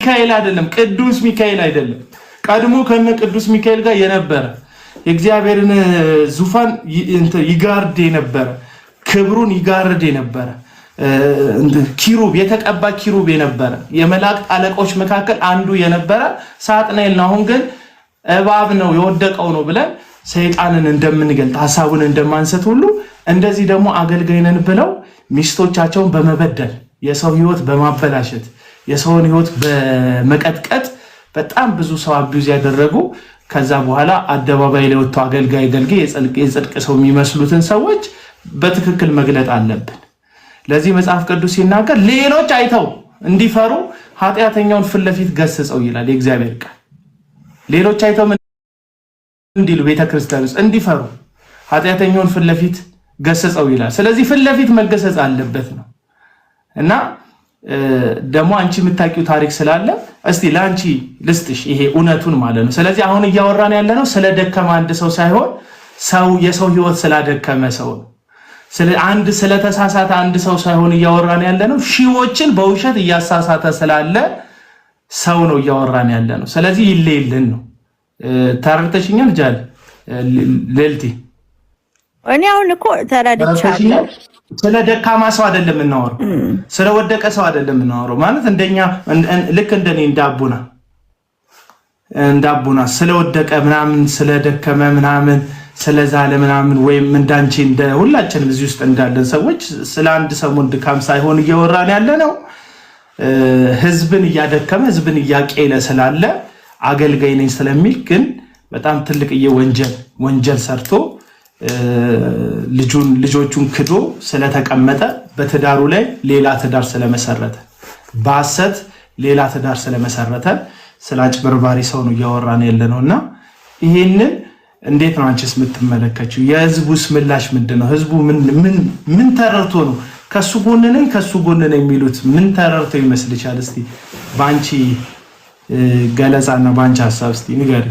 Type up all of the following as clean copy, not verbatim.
ሚካኤል አይደለም፣ ቅዱስ ሚካኤል አይደለም። ቀድሞ ከነ ቅዱስ ሚካኤል ጋር የነበረ የእግዚአብሔርን ዙፋን ይጋርድ የነበረ ክብሩን ይጋርድ የነበረ ኪሩብ የተቀባ ኪሩብ የነበረ የመላእክት አለቆች መካከል አንዱ የነበረ ሳጥናኤል ነው። አሁን ግን እባብ ነው የወደቀው ነው ብለን ሰይጣንን እንደምንገልጥ ሐሳቡን እንደማንሰት ሁሉ እንደዚህ ደግሞ አገልጋይ ነን ብለው ሚስቶቻቸውን በመበደል የሰው ህይወት በማበላሸት የሰውን ህይወት በመቀጥቀጥ በጣም ብዙ ሰው አቢዩዝ ያደረጉ ከዛ በኋላ አደባባይ ላይ ወጥቶ አገልጋይ የጽድቅ ሰው የሚመስሉትን ሰዎች በትክክል መግለጥ አለብን። ለዚህ መጽሐፍ ቅዱስ ሲናገር ሌሎች አይተው እንዲፈሩ ኃጢአተኛውን ፊት ለፊት ገስጸው ይላል የእግዚአብሔር ቃል። ሌሎች አይተው እንዲሉ ቤተክርስቲያን ውስጥ እንዲፈሩ ኃጢአተኛውን ፊት ለፊት ገስጸው ይላል። ስለዚህ ፊት ለፊት መገሰጽ አለበት ነው እና ደግሞ አንቺ የምታውቂው ታሪክ ስላለ እስቲ ላንቺ ልስጥሽ ይሄ እውነቱን ማለት ነው። ስለዚህ አሁን እያወራን ያለነው ስለ ደከመ አንድ ሰው ሳይሆን የሰው ህይወት ስላደከመ ሰው ነው። አንድ ስለተሳሳተ አንድ ሰው ሳይሆን እያወራን ያለነው ሺዎችን በውሸት እያሳሳተ ስላለ ሰው ነው እያወራን ያለነው። ስለዚህ ይለይልን ነው። ተረድተሽኛል ጃል ልልቲ? እኔ አሁን እኮ ተረድቻለሁ። ስለ ደካማ ሰው አይደለም የምናወራው፣ ስለ ወደቀ ሰው አይደለም የምናወራው። ማለት እንደኛ ልክ እንደኔ እንዳቡና ስለወደቀ ምናምን ስለደከመ ምናምን ስለዛለ ምናምን ወይም እንዳንቺ እንደ ሁላችንም እዚህ ውስጥ እንዳለን ሰዎች ስለ አንድ ሰሞን ድካም ሳይሆን እያወራን ያለ ነው። ህዝብን እያደከመ ህዝብን እያቄለ ስላለ አገልጋይ ነኝ ስለሚል ግን በጣም ትልቅዬ ወንጀል ሰርቶ ልጆቹን ክዶ ስለተቀመጠ በትዳሩ ላይ ሌላ ትዳር ስለመሰረተ በሐሰት ሌላ ትዳር ስለመሰረተ ስላጭበርባሪ ሰው ነው እያወራን ያለ ነውና ይሄንን እንዴት ነው አንቺስ የምትመለከችው? የህዝቡስ ምላሽ ምንድነው? ህዝቡ ምን ተረርቶ ነው ከሱ ጎን ነኝ የሚሉት? ምን ተረርቶ ይመስልሻል? እስቲ ባንቺ ገለጻና ባንቺ ሐሳብ እስቲ ንገሪ።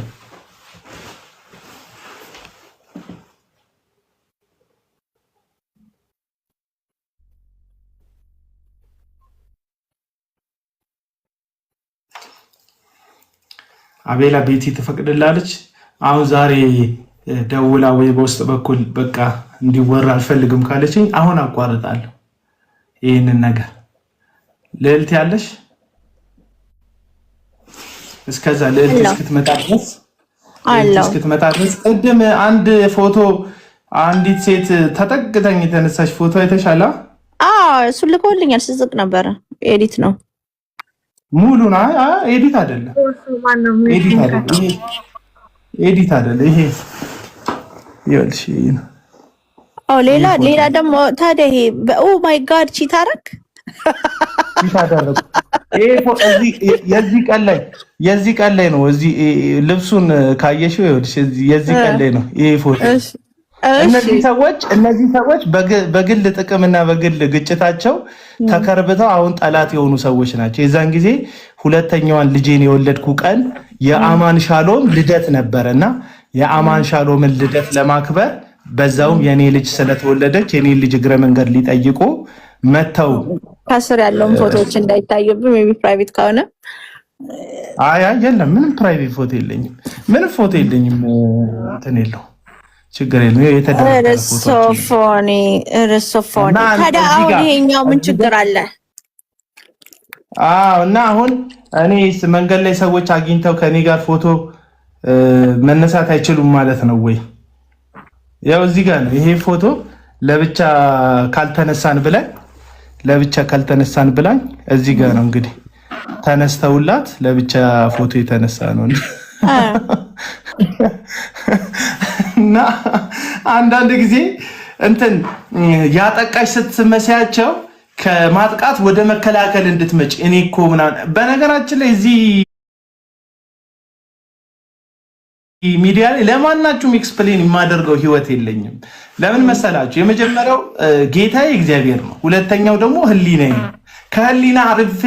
አቤላ ቤቲ ትፈቅድላለች? አሁን ዛሬ ደውላ ወይ በውስጥ በኩል በቃ እንዲወራ አልፈልግም ካለችኝ አሁን አቋርጣለሁ ይሄንን ነገር። ልዕልት ያለሽ እስከዛ ልዕልት እስክትመጣ ድረስ ቅድም አንድ ፎቶ አንዲት ሴት ተጠግተኝ የተነሳች ፎቶ አይተሻላ? እሱ ልኮልኛል። ስዝቅ ነበረ። ኤዲት ነው ሙሉና ኤዲት አይደለም። ኤዲት አይደለም ይሄ ይኸውልሽ። ሌላ ደግሞ ታዲያ ይሄ ኦ ማይ ጋድ ቺት አደረክ የዚህ ቀን ላይ ነው። እዚህ ልብሱን ካየሽው ይኸውልሽ የዚህ ቀን ላይ ነው ይሄ ፎቶ። እነዚህ ሰዎች በግል ጥቅምና በግል ግጭታቸው ተከርብተው አሁን ጠላት የሆኑ ሰዎች ናቸው። የዛን ጊዜ ሁለተኛዋን ልጄን የወለድኩ ቀን የአማን ሻሎም ልደት ነበርና የአማን ሻሎምን ልደት ለማክበር በዛውም የኔ ልጅ ስለተወለደች የኔ ልጅ እግረ መንገድ ሊጠይቁ መተው ከስር ያለውን ፎቶዎች እንዳይታዩብኝ ሜቢ ፕራይቬት ከሆነ የለም ምንም ፕራይቬት ፎቶ የለኝም። ምንም ፎቶ የለኝም። እንትን የለው ችግር የለም። ፎቶፎኒ ታዲያ አሁን ይሄኛው ምን ችግር አለ? እና አሁን እኔ መንገድ ላይ ሰዎች አግኝተው ከኔ ጋር ፎቶ መነሳት አይችሉም ማለት ነው ወይ? ያው እዚህ ጋር ነው ይሄ ፎቶ ለብቻ ካልተነሳን ብላኝ እዚህ ጋር ነው እንግዲህ ተነስተውላት ለብቻ ፎቶ የተነሳ ነው። እና አንዳንድ ጊዜ እንትን ያጠቃሽ ስትመሲያቸው ከማጥቃት ወደ መከላከል እንድትመጭ እኔ እኮ ምናምን። በነገራችን ላይ እዚህ ሚዲያ ላይ ለማናችሁም ኤክስፕሌን የማደርገው ህይወት የለኝም። ለምን መሰላችሁ? የመጀመሪያው ጌታዬ እግዚአብሔር ነው። ሁለተኛው ደግሞ ህሊናዬ ነው። ከህሊና አርፌ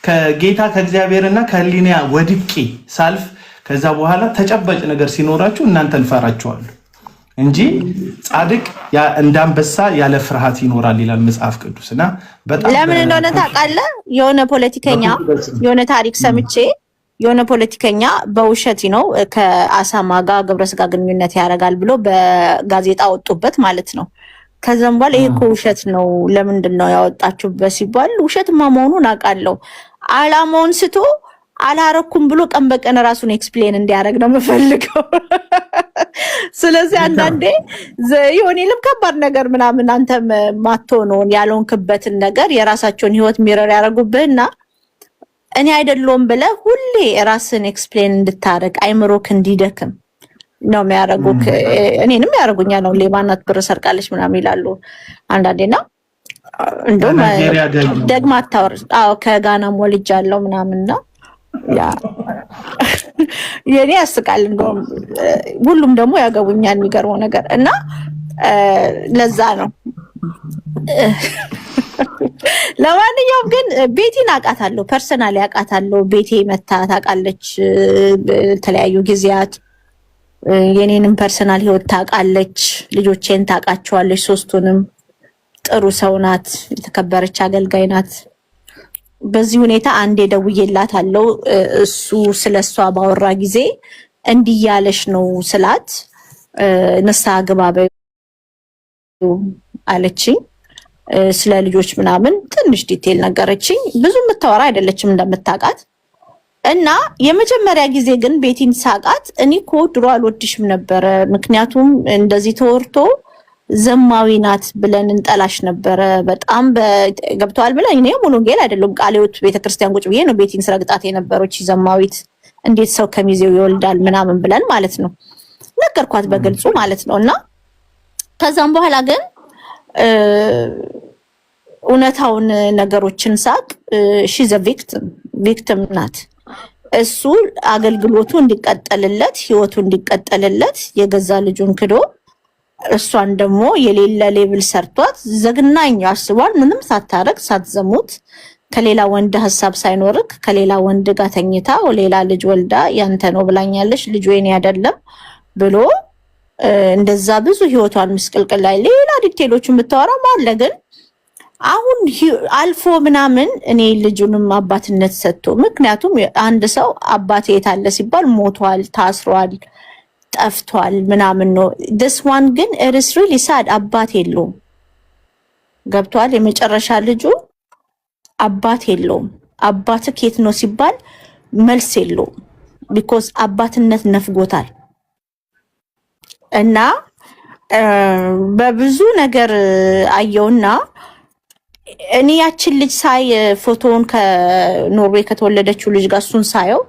ከጌታ ከእግዚአብሔርና ከህሊና ወድቄ ሳልፍ ከዛ በኋላ ተጨባጭ ነገር ሲኖራችሁ እናንተን ፈራችኋለሁ እንጂ ጻድቅ እንዳንበሳ ያለ ፍርሃት ይኖራል ይላል መጽሐፍ ቅዱስና በጣም ለምን እንደሆነ ታውቃለህ? የሆነ ፖለቲከኛ የሆነ ታሪክ ሰምቼ የሆነ ፖለቲከኛ በውሸት ነው ከአሳማ ጋር ግብረ ስጋ ግንኙነት ያደርጋል ብሎ በጋዜጣ ወጡበት ማለት ነው። ከዛም በኋላ ይሄ እኮ ውሸት ነው ለምንድን ነው ያወጣችሁበት ሲባል ውሸትማ መሆኑን አውቃለሁ፣ አላማውን ስቶ አላረኩም ብሎ ቀን በቀን ራሱን ኤክስፕሌን እንዲያደርግ ነው የምፈልገው። ስለዚህ አንዳንዴ የሆነልም ከባድ ነገር ምናምን አንተ ማትሆነውን ያልሆንክበትን ነገር የራሳቸውን ህይወት ሚረር ያደርጉብህና እኔ አይደለም ብለህ ሁሌ ራስን ኤክስፕሌን እንድታረግ አይምሮክ እንዲደክም ነው የሚያደርጉክ። እኔንም ያደርጉኛል ነው ሌባናት ብር ሰርቃለች ምናምን ይላሉ አንዳንዴና እንደውም ደግማ አታወር። አዎ ከጋና ሞልጃለሁ ምናምን ነው ያ የኔ ያስቃል። እንደውም ሁሉም ደግሞ ያገቡኛል የሚገርመው ነገር እና ለዛ ነው። ለማንኛውም ግን ቤቲን አውቃታለሁ፣ ፐርሰናሊ አውቃታለሁ። ቤቴ መታ ታውቃለች በተለያዩ ጊዜያት የኔንም ፐርሰናል ህይወት ታውቃለች፣ ልጆቼን ታውቃቸዋለች ሶስቱንም። ጥሩ ሰው ናት፣ የተከበረች አገልጋይ ናት። በዚህ ሁኔታ አንዴ ደውዬላታለሁ። እሱ ስለሷ ባወራ ጊዜ እንዲያለሽ ነው ስላት ንስሐ ግባ በይው አለችኝ። ስለ ልጆች ምናምን ትንሽ ዲቴል ነገረችኝ። ብዙ የምታወራ አይደለችም እንደምታውቃት እና የመጀመሪያ ጊዜ ግን ቤቲን ሳቃት እኔ እኮ ድሮ አልወድሽም ነበረ፣ ምክንያቱም እንደዚህ ተወርቶ ዘማዊ ናት ብለን እንጠላሽ ነበረ። በጣም ገብቷል ብለን እኔ ሙሉ ወንጌል አይደለም ቃልዮት ቤተክርስቲያን ቁጭ ብዬ ነው ቤቲን ስረግጣት የነበረች ዘማዊት እንዴት ሰው ከሚዜው ይወልዳል ምናምን ብለን ማለት ነው ነገርኳት በግልጹ ማለት ነውና ከዛም በኋላ ግን እውነታውን ነገሮችን ሳቅ ሺዝ ቪክቲም ናት። እሱ አገልግሎቱ እንዲቀጠልለት ህይወቱ እንዲቀጠልለት የገዛ ልጁን ክዶ እሷን ደግሞ የሌለ ሌብል ሰርቷት ዘግናኝ አስቧል። ምንም ሳታረግ ሳትዘሙት ከሌላ ወንድ ሐሳብ ሳይኖርክ ከሌላ ወንድ ጋር ተኝታ ሌላ ልጅ ወልዳ ያንተ ነው ብላኛለሽ ልጅ ወይኔ አይደለም ብሎ እንደዛ ብዙ ህይወቷን ምስቅልቅል ላይ ሌላ ዲቴሎችን ብታወራ ማለት ግን አሁን አልፎ ምናምን እኔ ልጁንም አባትነት ሰጥቶ ምክንያቱም አንድ ሰው አባቴ የታለ ሲባል ሞቷል፣ ታስሯል፣ ጠፍቷል ምናምን ነው። this one ግን it is really sad አባት የለውም። ገብቷል። የመጨረሻ ልጁ አባት የለውም። አባትህ የት ነው ሲባል መልስ የለውም because አባትነት ነፍጎታል። እና በብዙ ነገር አየውና እኔ ያችን ልጅ ሳይ ፎቶውን ከኖርዌይ ከተወለደችው ልጅ ጋር እሱን ሳየው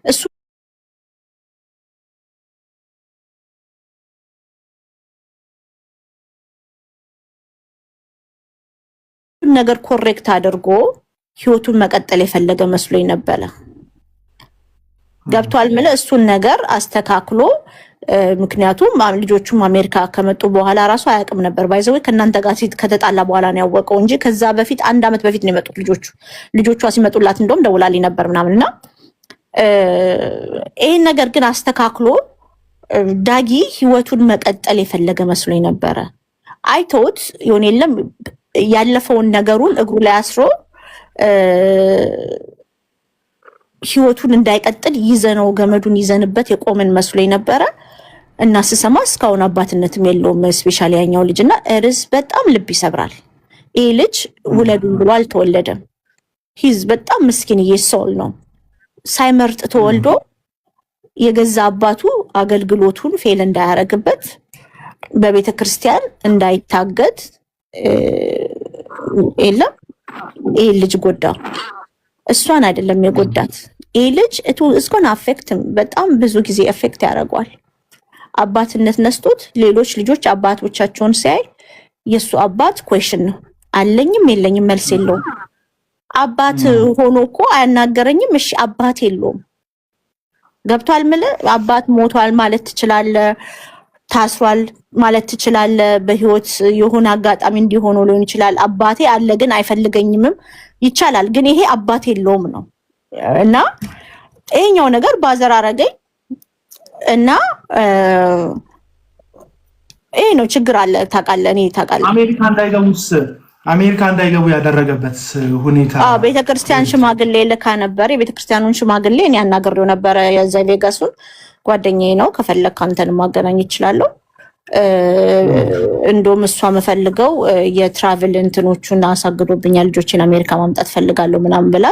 እሱ ነገር ኮሬክት አድርጎ ህይወቱን መቀጠል የፈለገ መስሎኝ ነበር። ገብቷል ማለት እሱን ነገር አስተካክሎ ምክንያቱም ልጆቹም አሜሪካ ከመጡ በኋላ ራሱ አያውቅም ነበር ባይዘው ከናንተ ጋር ከተጣላ በኋላ ነው ያወቀው እንጂ ከዛ በፊት አንድ አመት በፊት ነው የመጡት ልጆቿ ሲመጡላት እንደውም ደውላልኝ ነበር ምናምንና ይሄን ነገር ግን አስተካክሎ ዳጊ ህይወቱን መቀጠል የፈለገ መስሎኝ ነበር። አይቶት ይሁን የለም ያለፈውን ነገሩን እግሩ ላይ አስሮ ህይወቱን እንዳይቀጥል ይዘነው ገመዱን ይዘንበት የቆመን መስሎኝ ነበር እና ስሰማ እስካሁን አባትነትም የለውም ስፔሻሊ ያኛው ልጅና እርስ በጣም ልብ ይሰብራል። ይሄ ልጅ ውለዱን ብሎ አልተወለደም። ሂዝ በጣም ምስኪንዬ ሶል ነው። ሳይመርጥ ተወልዶ የገዛ አባቱ አገልግሎቱን ፌል እንዳያረግበት በቤተክርስቲያን እንዳይታገድ የለም ይሄ ልጅ ጎዳው። እሷን አይደለም የጎዳት። ይሄ ልጅ እስኮን አፌክትም በጣም ብዙ ጊዜ አፌክት ያደርገዋል። አባትነት ነስቶት ሌሎች ልጆች አባቶቻቸውን ሲያይ የሱ አባት ኩዌሽን ነው አለኝም የለኝም መልስ የለውም። አባት ሆኖ እኮ አያናገረኝም። እሺ አባት የለውም። ገብቷል ማለት አባት ሞቷል ማለት ትችላለህ፣ ታስሯል ማለት ትችላለህ። በህይወት የሆነ አጋጣሚ እንዲሆን ሊሆን ይችላል። አባቴ አለ ግን አይፈልገኝምም ይቻላል። ግን ይሄ አባት የለውም ነው እና ይሄኛው ነገር ባዘር አረገኝ እና ይሄ ነው ችግር አለ ታውቃለህ። እኔ ታውቃለህ አሜሪካ እንዳይገቡ ያደረገበት ሁኔታ ቤተክርስቲያን ሽማግሌ ልካ ነበር። የቤተክርስቲያኑን ሽማግሌ እኔ አናግሬው ነበር። የዛ ቬጋሱን ጓደኛዬ ነው። ከፈለክ አንተን ማገናኝ ይችላልው። እንደውም እሷ መፈልገው የትራቨል እንትኖቹን አሳግዶብኛል፣ ልጆችን አሜሪካ ማምጣት ፈልጋለሁ ምናምን ብላ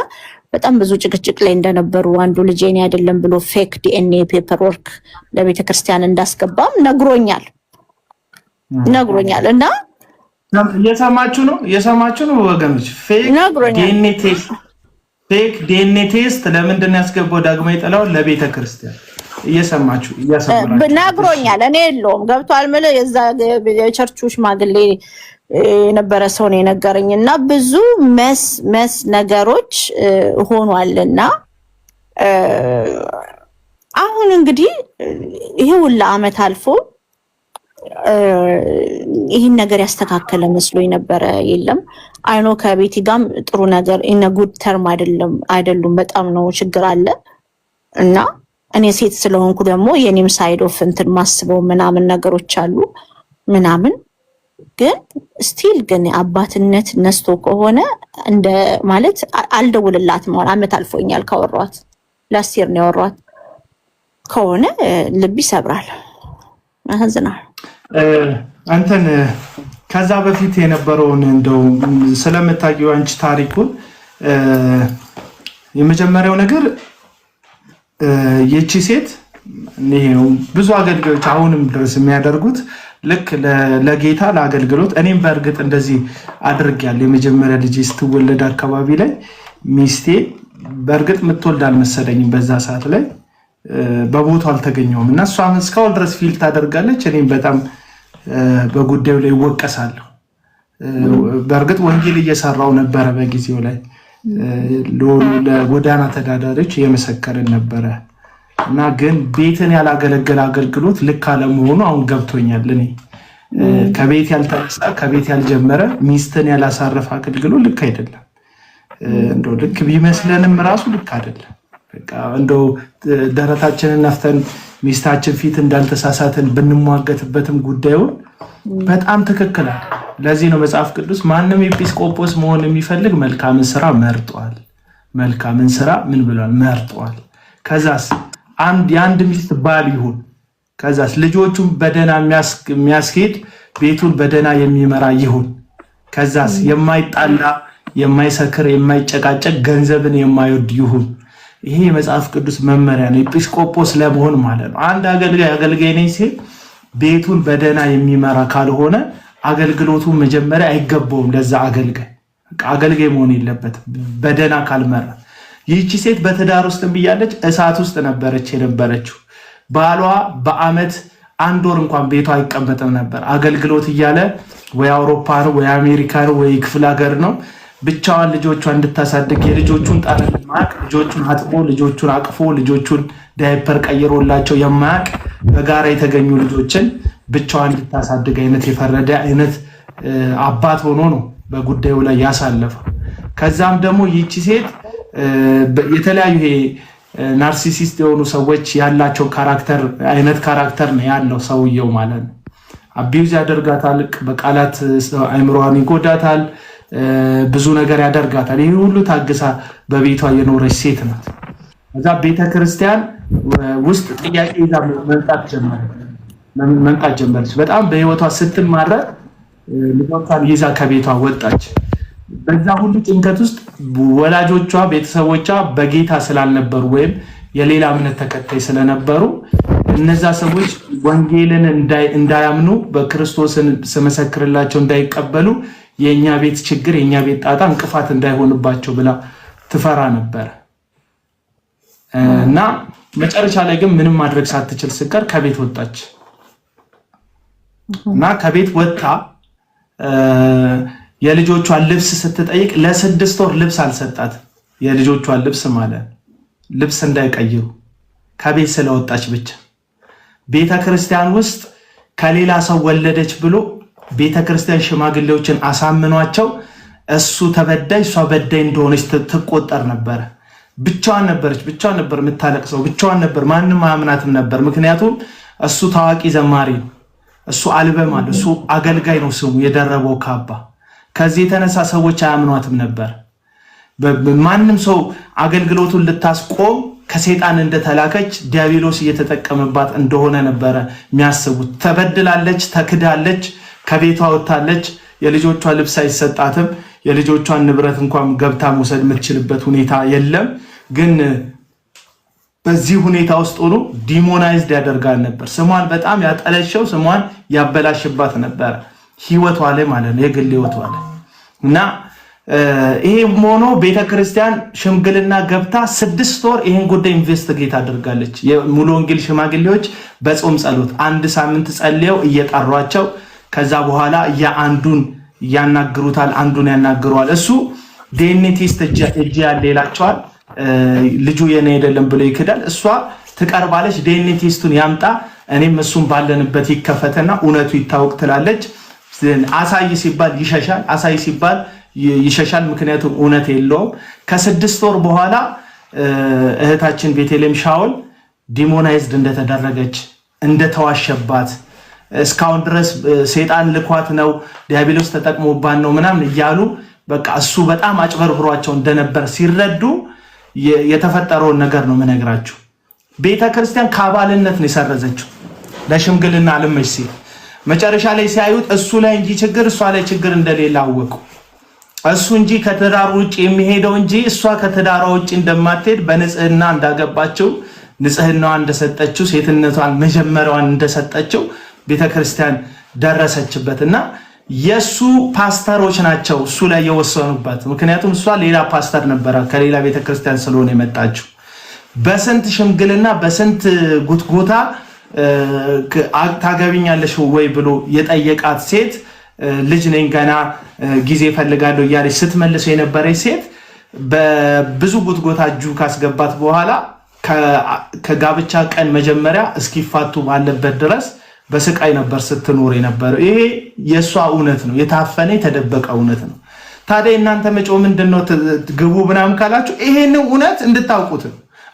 በጣም ብዙ ጭቅጭቅ ላይ እንደነበሩ አንዱ ልጄ እኔ አይደለም ብሎ ፌክ ዲኤንኤ ፔፐር ወርክ ለቤተክርስቲያን እንዳስገባም ነግሮኛል። እና የሰማችሁ ነው ወገኖች። ፌክ ዲኤንኤ ቴስት ለምንድን ያስገባው ዳግማዊ ጥላሁን ለቤተ ክርስቲያን? እየሰማችሁ ነግሮኛል። እኔ የለውም ገብቷል። የዛ የቸርቹ ሽማግሌ የነበረ ሰው ነው የነገረኝ። እና ብዙ መስ ነገሮች ሆኗልና አሁን እንግዲህ ይሄ ሁላ አመት አልፎ ይህን ነገር ያስተካከለ መስሎኝ ነበረ። የለም አይኖ ከቤቲ ጋም ጥሩ ነገር ኢነ ጉድ ተርም አይደሉም። በጣም ነው ችግር አለ። እና እኔ ሴት ስለሆንኩ ደግሞ የኔም ሳይድ ኦፍ እንትን ማስበው ምናምን ነገሮች አሉ ምናምን። ግን ስቲል ግን አባትነት ነስቶ ከሆነ እንደ ማለት አልደውልላትም። አመት አልፎኛል ካወራኋት፣ ላስት ይር ነው ያወራኋት። ከሆነ ልብ ይሰብራል፣ ያሳዝናል። አንተን ከዛ በፊት የነበረውን እንደው ስለምታውቂው አንቺ ታሪኩን የመጀመሪያው ነገር የቺ ሴት ይሄ ነው ብዙ አገልጋዮች አሁንም ድረስ የሚያደርጉት ልክ ለጌታ ለአገልግሎት። እኔም በእርግጥ እንደዚህ አድርጌያለሁ። የመጀመሪያ ልጅ ስትወለድ አካባቢ ላይ ሚስቴ በእርግጥ የምትወልድ አልመሰለኝም በዛ ሰዓት ላይ በቦታው አልተገኘሁም እና እሷም እስካሁን ድረስ ፊል ታደርጋለች። እኔም በጣም በጉዳዩ ላይ ይወቀሳለሁ። በእርግጥ ወንጌል እየሰራው ነበረ በጊዜው ላይ ለጎዳና ተዳዳሪዎች እየመሰከርን ነበረ እና ግን ቤትን ያላገለገለ አገልግሎት ልክ አለመሆኑ አሁን ገብቶኛል። እኔ ከቤት ያልተነሳ ከቤት ያልጀመረ ሚስትን ያላሳረፈ አገልግሎት ልክ አይደለም። እንደው ልክ ቢመስለንም ራሱ ልክ አይደለም። በቃ እንደው ደረታችንን ነፍተን ሚስታችን ፊት እንዳልተሳሳትን ብንሟገትበትም ጉዳዩን በጣም ትክክል አይደል። ለዚህ ነው መጽሐፍ ቅዱስ ማንም ኤጲስቆጶስ መሆን የሚፈልግ መልካምን ስራ መርጧል። መልካምን ስራ ምን ብሏል? መርጧል። ከዛስ የአንድ ሚስት ባል ይሁን። ከዛስ ልጆቹን በደና የሚያስኬድ ቤቱን በደና የሚመራ ይሁን። ከዛስ የማይጣላ የማይሰክር የማይጨቃጨቅ ገንዘብን የማይወድ ይሁን። ይሄ የመጽሐፍ ቅዱስ መመሪያ ነው ኤጲስቆጶስ ለመሆን ማለት ነው። አንድ አገልጋይ ነኝ ሲል ቤቱን በደና የሚመራ ካልሆነ አገልግሎቱ መጀመሪያ አይገባውም። ለዛ አገልጋይ መሆን የለበትም በደና ካልመራ። ይህቺ ሴት በትዳር ውስጥ ብያለች፣ እሳት ውስጥ ነበረች የነበረችው። ባሏ በአመት 1 ወር እንኳን ቤቷ አይቀመጥም ነበር። አገልግሎት እያለ ወይ አውሮፓ ነው ወይ አሜሪካ ነው ወይ ክፍለ ሀገር ነው ብቻዋን ልጆቿን እንድታሳድግ የልጆቹን ጣረን ማቅ ልጆቹን አጥቦ ልጆቹን አቅፎ ልጆቹን ዳይፐር ቀይሮላቸው የማያቅ በጋራ የተገኙ ልጆችን ብቻዋን እንድታሳድግ አይነት የፈረደ አይነት አባት ሆኖ ነው በጉዳዩ ላይ ያሳለፈው። ከዛም ደግሞ ይህቺ ሴት የተለያዩ ናርሲሲስት የሆኑ ሰዎች ያላቸው ካራክተር ነው ያለው ሰውየው ማለት ነው። አቢዩዝ ያደርጋታል፣ በቃላት አይምሮዋን ይጎዳታል፣ ብዙ ነገር ያደርጋታል። ይህ ሁሉ ታግሳ በቤቷ የኖረች ሴት ናት። እዛ ቤተክርስቲያን ውስጥ ጥያቄ ይዛ መምጣት ጀመረች። በጣም በህይወቷ ስትማረር ልጇን ይዛ ከቤቷ ወጣች። በዛ ሁሉ ጭንቀት ውስጥ ወላጆቿ ቤተሰቦቿ በጌታ ስላልነበሩ ወይም የሌላ እምነት ተከታይ ስለነበሩ እነዛ ሰዎች ወንጌልን እንዳያምኑ በክርስቶስን ስመሰክርላቸው እንዳይቀበሉ የኛ ቤት ችግር የኛ ቤት ጣጣ እንቅፋት እንዳይሆንባቸው ብላ ትፈራ ነበር እና መጨረሻ ላይ ግን ምንም ማድረግ ሳትችል ስቀር ከቤት ወጣች እና ከቤት ወጣ የልጆቿን ልብስ ስትጠይቅ ለ6 ወር ልብስ አልሰጣት። የልጆቿን ልብስ ማለት ልብስ እንዳይቀይሩ ከቤት ስለወጣች ብቻ ቤተክርስቲያን ውስጥ ከሌላ ሰው ወለደች ብሎ ቤተክርስቲያን ሽማግሌዎችን አሳምኗቸው እሱ ተበዳይ እሷ በዳይ እንደሆነች ትቆጠር ነበር። ብቻዋን ነበር የምታለቅሰው፣ ብቻዋን ነበር፣ ማንም አያምናትም ነበር። ምክንያቱም እሱ ታዋቂ ዘማሪ ነው፣ እሱ አልበም አለ፣ እሱ አገልጋይ ነው ስሙ የደረበው ካባ። ከዚህ የተነሳ ሰዎች አያምኗትም ነበር። ማንም ሰው አገልግሎቱን ልታስቆም ከሰይጣን እንደተላከች ዲያብሎስ እየተጠቀመባት እንደሆነ ነበረ የሚያስቡት። ተበድላለች፣ ተክዳለች፣ ከቤቷ ወጣለች፣ የልጆቿ ልብስ አይሰጣትም፣ የልጆቿን ንብረት እንኳን ገብታ መውሰድ የምትችልበት ሁኔታ የለም። ግን በዚህ ሁኔታ ውስጥ ሆኖ ዲሞናይዝድ ያደርጋል ነበር። ስሟን በጣም ያጠለሸው፣ ስሟን ያበላሽባት ነበር ህይወቷ ላይ ማለት ነው፣ የግል ህይወቷ ላይ እና ይሄ ሆኖ ቤተክርስቲያን ሽምግልና ገብታ 6 ወር ይሄን ጉዳይ ኢንቨስቲጌት አድርጋለች። የሙሉ ወንጌል ሽማግሌዎች በጾም ጸሎት 1 ሳምንት ጸልየው እየጠሯቸው ከዛ በኋላ አንዱን ያናግሩታል፣ አንዱን ያናግረዋል። እሱ ዲኤንኤ ቴስት እጅ ያለ ይላቸዋል። ልጁ የኔ አይደለም ብሎ ይክዳል። እሷ ትቀርባለች፣ ዲኤንኤ ቴስቱን ያምጣ፣ እኔም እሱም ባለንበት ይከፈተና እውነቱ ይታወቅ ትላለች። አሳይ ሲባል ይሸሻል፣ አሳይ ሲባል ይሸሻል። ምክንያቱም እውነት የለውም። ከ6 ወር በኋላ እህታችን ቤተልሔም ሻውል ዲሞናይዝድ እንደተደረገች እንደተዋሸባት እስካሁን ድረስ ሰይጣን ልኳት ነው ዲያብሎስ ተጠቅሞባት ነው ምናምን እያሉ በቃ እሱ በጣም አጭበርብሯቸው እንደነበር ሲረዱ የተፈጠረውን ነገር ነው የምነግራችሁ። ቤተክርስቲያን ከአባልነት ነው የሰረዘችው ለሽምግልና አልመች ሲል መጨረሻ ላይ ሲያዩት እሱ ላይ እንጂ ችግር እሷ ላይ ችግር እንደሌለ አወቁ። እሱ እንጂ ከትዳር ውጭ የሚሄደው እንጂ እሷ ከትዳሯ ውጭ እንደማትሄድ በንጽህና እንዳገባቸው ንጽህናዋን እንደሰጠችው ሴትነቷን መጀመሪያዋን እንደሰጠችው ቤተክርስቲያን ደረሰችበትና የሱ ፓስተሮች ናቸው እሱ ላይ የወሰኑበት። ምክንያቱም እሷ ሌላ ፓስተር ነበረ ከሌላ ቤተክርስቲያን ስለሆነ የመጣችው። በስንት ሽምግልና በስንት ጉትጎታ ታገቢኛለሽ ወይ ብሎ የጠየቃት ሴት ልጅ ነኝ ገና ጊዜ ፈልጋለሁ እያለች ስትመልሰው የነበረች ሴት በብዙ ጉትጎታ እጁ ካስገባት በኋላ ከጋብቻ ቀን መጀመሪያ እስኪፋቱ ባለበት ድረስ በስቃይ ነበር ስትኖር የነበረው። ይሄ የሷ እውነት ነው፣ የታፈነ የተደበቀ እውነት ነው። ታዲያ እናንተ መጪው ምንድነው ግቡ ምናምን ካላችሁ ይሄን እውነት እንድታውቁት።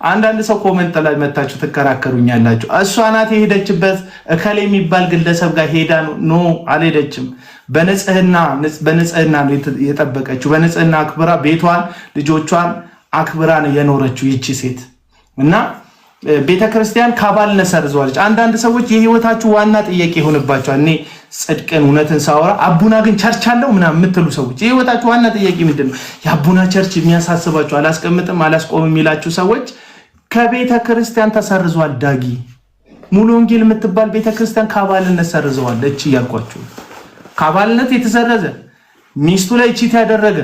አንዳንድ ሰው ኮሜንት ላይ መታችሁ ትከራከሩኛላችሁ። እሷ ናት የሄደችበት እከሌ የሚባል ግለሰብ ጋር ሄዳ ነው አልሄደችም። በንጽህና ነው የጠበቀችው። በንጽህና አክብራ ቤቷን ልጆቿን አክብራ ነው የኖረችው ይቺ ሴት እና ቤተክርስቲያን ከአባልነት ሰርዘዋለች። አንዳንድ ሰዎች የህይወታችሁ ዋና ጥያቄ ይሆንባቸዋል። እኔ ጽድቅን እውነትን ሳወራ አቡና ግን ቸርች አለው ምናምን የምትሉ ሰዎች የህይወታችሁ ዋና ጥያቄ ምንድነው? የአቡና ቸርች የሚያሳስባችሁ አላስቀምጥም አላስቆምም የሚላችሁ ሰዎች ከቤተክርስቲያን ተሰርዟል። ዳጊ ሙሉ ወንጌል የምትባል ቤተክርስቲያን ከአባልነት ሰርዘዋለች እያልኳችሁ። ከአባልነት የተሰረዘ ሚስቱ ላይ ቺት ያደረገ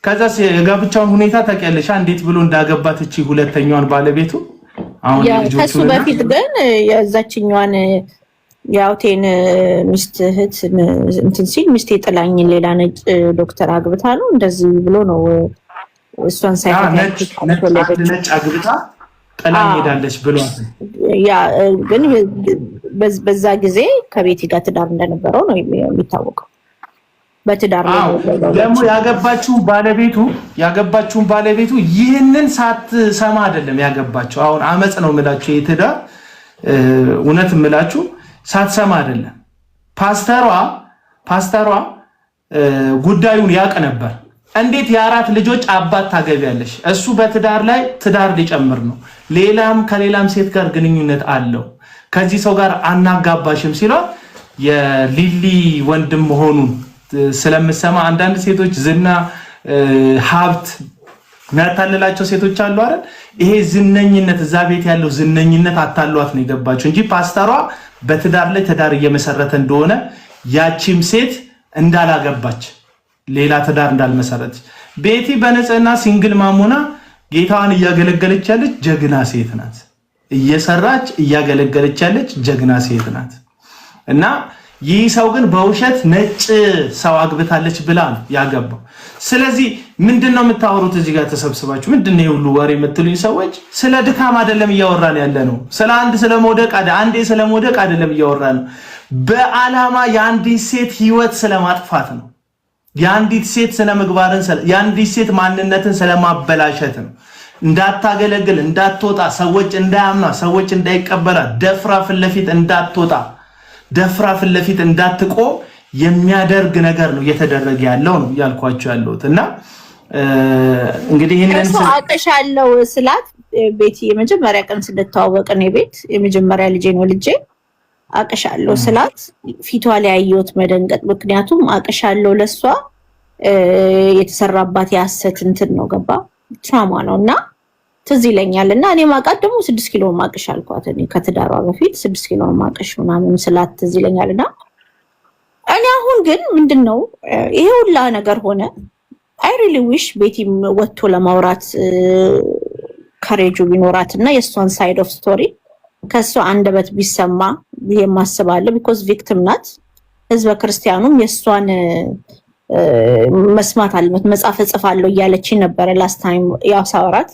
ከዛ የጋብቻውን ሁኔታ ታውቂያለሽ እንዴት ብሎ እንዳገባት እቺ ሁለተኛዋን ባለቤቱ አሁን ከሱ በፊት ግን የዛችኛዋን ያውቴን ሚስት እህት እንትን ሲል ሚስቴ ጥላኝ ሌላ ነጭ ዶክተር አግብታ ነው እንደዚህ ብሎ ነው እሷን ሳይሆን ነጭ አግብታ ጥላኝ ሄዳለች ብሏት ያ ግን በዛ ጊዜ ከቤቲ ጋር ትዳር እንደነበረው ነው የሚታወቀው። በትዳር ደግሞ ያገባችውን ባለቤቱ ይህንን ሳትሰማ አይደለም ያገባቸው። አሁን አመጽ ነው የምላችሁ የትዳር እውነት የምላችሁ ሳትሰማ አይደለም። ፓስተሯ ጉዳዩን ያውቅ ነበር። እንዴት የ4 ልጆች አባት ታገቢያለሽ? እሱ በትዳር ላይ ትዳር ሊጨምር ነው፣ ከሌላም ሴት ጋር ግንኙነት አለው፣ ከዚህ ሰው ጋር አናጋባሽም ሲሏት የሊሊ ወንድም መሆኑን ስለምሰማ አንዳንድ ሴቶች ዝና ሀብት የሚያታልላቸው ሴቶች አሉ አይደል? ይሄ ዝነኝነት እዛ ቤት ያለው ዝነኝነት አታሏት ነው የገባቸው እንጂ ፓስተሯ በትዳር ላይ ትዳር እየመሰረተ እንደሆነ ያቺም ሴት እንዳላገባች ሌላ ትዳር እንዳልመሰረተች። ቤቲ በነጽህና ሲንግል ማሞና ጌታዋን እያገለገለች ያለች ጀግና ሴት ናት። እየሰራች እያገለገለች ያለች ጀግና ሴት ናት እና ይህ ሰው ግን በውሸት ነጭ ሰው አግብታለች ብላ ነው ያገባው። ስለዚህ ምንድነው የምታወሩት እዚህ ጋር ተሰብስባችሁ? ምንድነው ሁሉ ወሬ የምትሉኝ ሰዎች? ስለ ድካም አይደለም እያወራን ያለ ነው። ስለ መውደቅ አይደለም እያወራን ነው። በዓላማ የአንዲት ሴት ህይወት ስለማጥፋት ነው። የአንዲት ሴት ስነ ምግባርን የአንዲት ሴት ማንነትን ስለማበላሸት ነው። እንዳታገለግል፣ እንዳትወጣ፣ ሰዎች እንዳያምኗ፣ ሰዎች እንዳይቀበላ፣ ደፍራ ፊት ለፊት እንዳትወጣ ደፍራ ፊት ለፊት እንዳትቆም የሚያደርግ ነገር ነው እየተደረገ ያለው ነው ያልኳቸው ያለሁት። እና እንግዲህ ይሄንን አቀሻለው ስላት ቤቲ የመጀመሪያ ቀን ስለተዋወቀ ነው ቤት የመጀመሪያ ልጄ ነው ልጄ አቀሻለው ስላት ፊቷ ላይ ያየሁት መደንገጥ ምክንያቱም አቀሻለው ለሷ የተሰራባት ያሰት እንትን ነው ገባ ትራማ ነውና ትዝ ይለኛልና እኔ ማቃት ደግሞ 6 ኪሎ ማቀሽ አልኳት እኔ ከትዳሯ በፊት 6 ኪሎ ማቀሽ ምናምን ስላት ትዝ ይለኛልና እኔ አሁን ግን ምንድነው ይሄ ሁላ ነገር ሆነ I really wish ቤቲ ወጥቶ ለማውራት ካሬጁ ቢኖራትና የሷን ሳይድ ኦፍ ስቶሪ ከሷ አንደበት ቢሰማ የማስባለው because victim ናት ህዝበ ክርስቲያኑም የሷን መስማት አለበት መጻፍ ጽፋለሁ እያለች ነበር last time ያው ሳወራት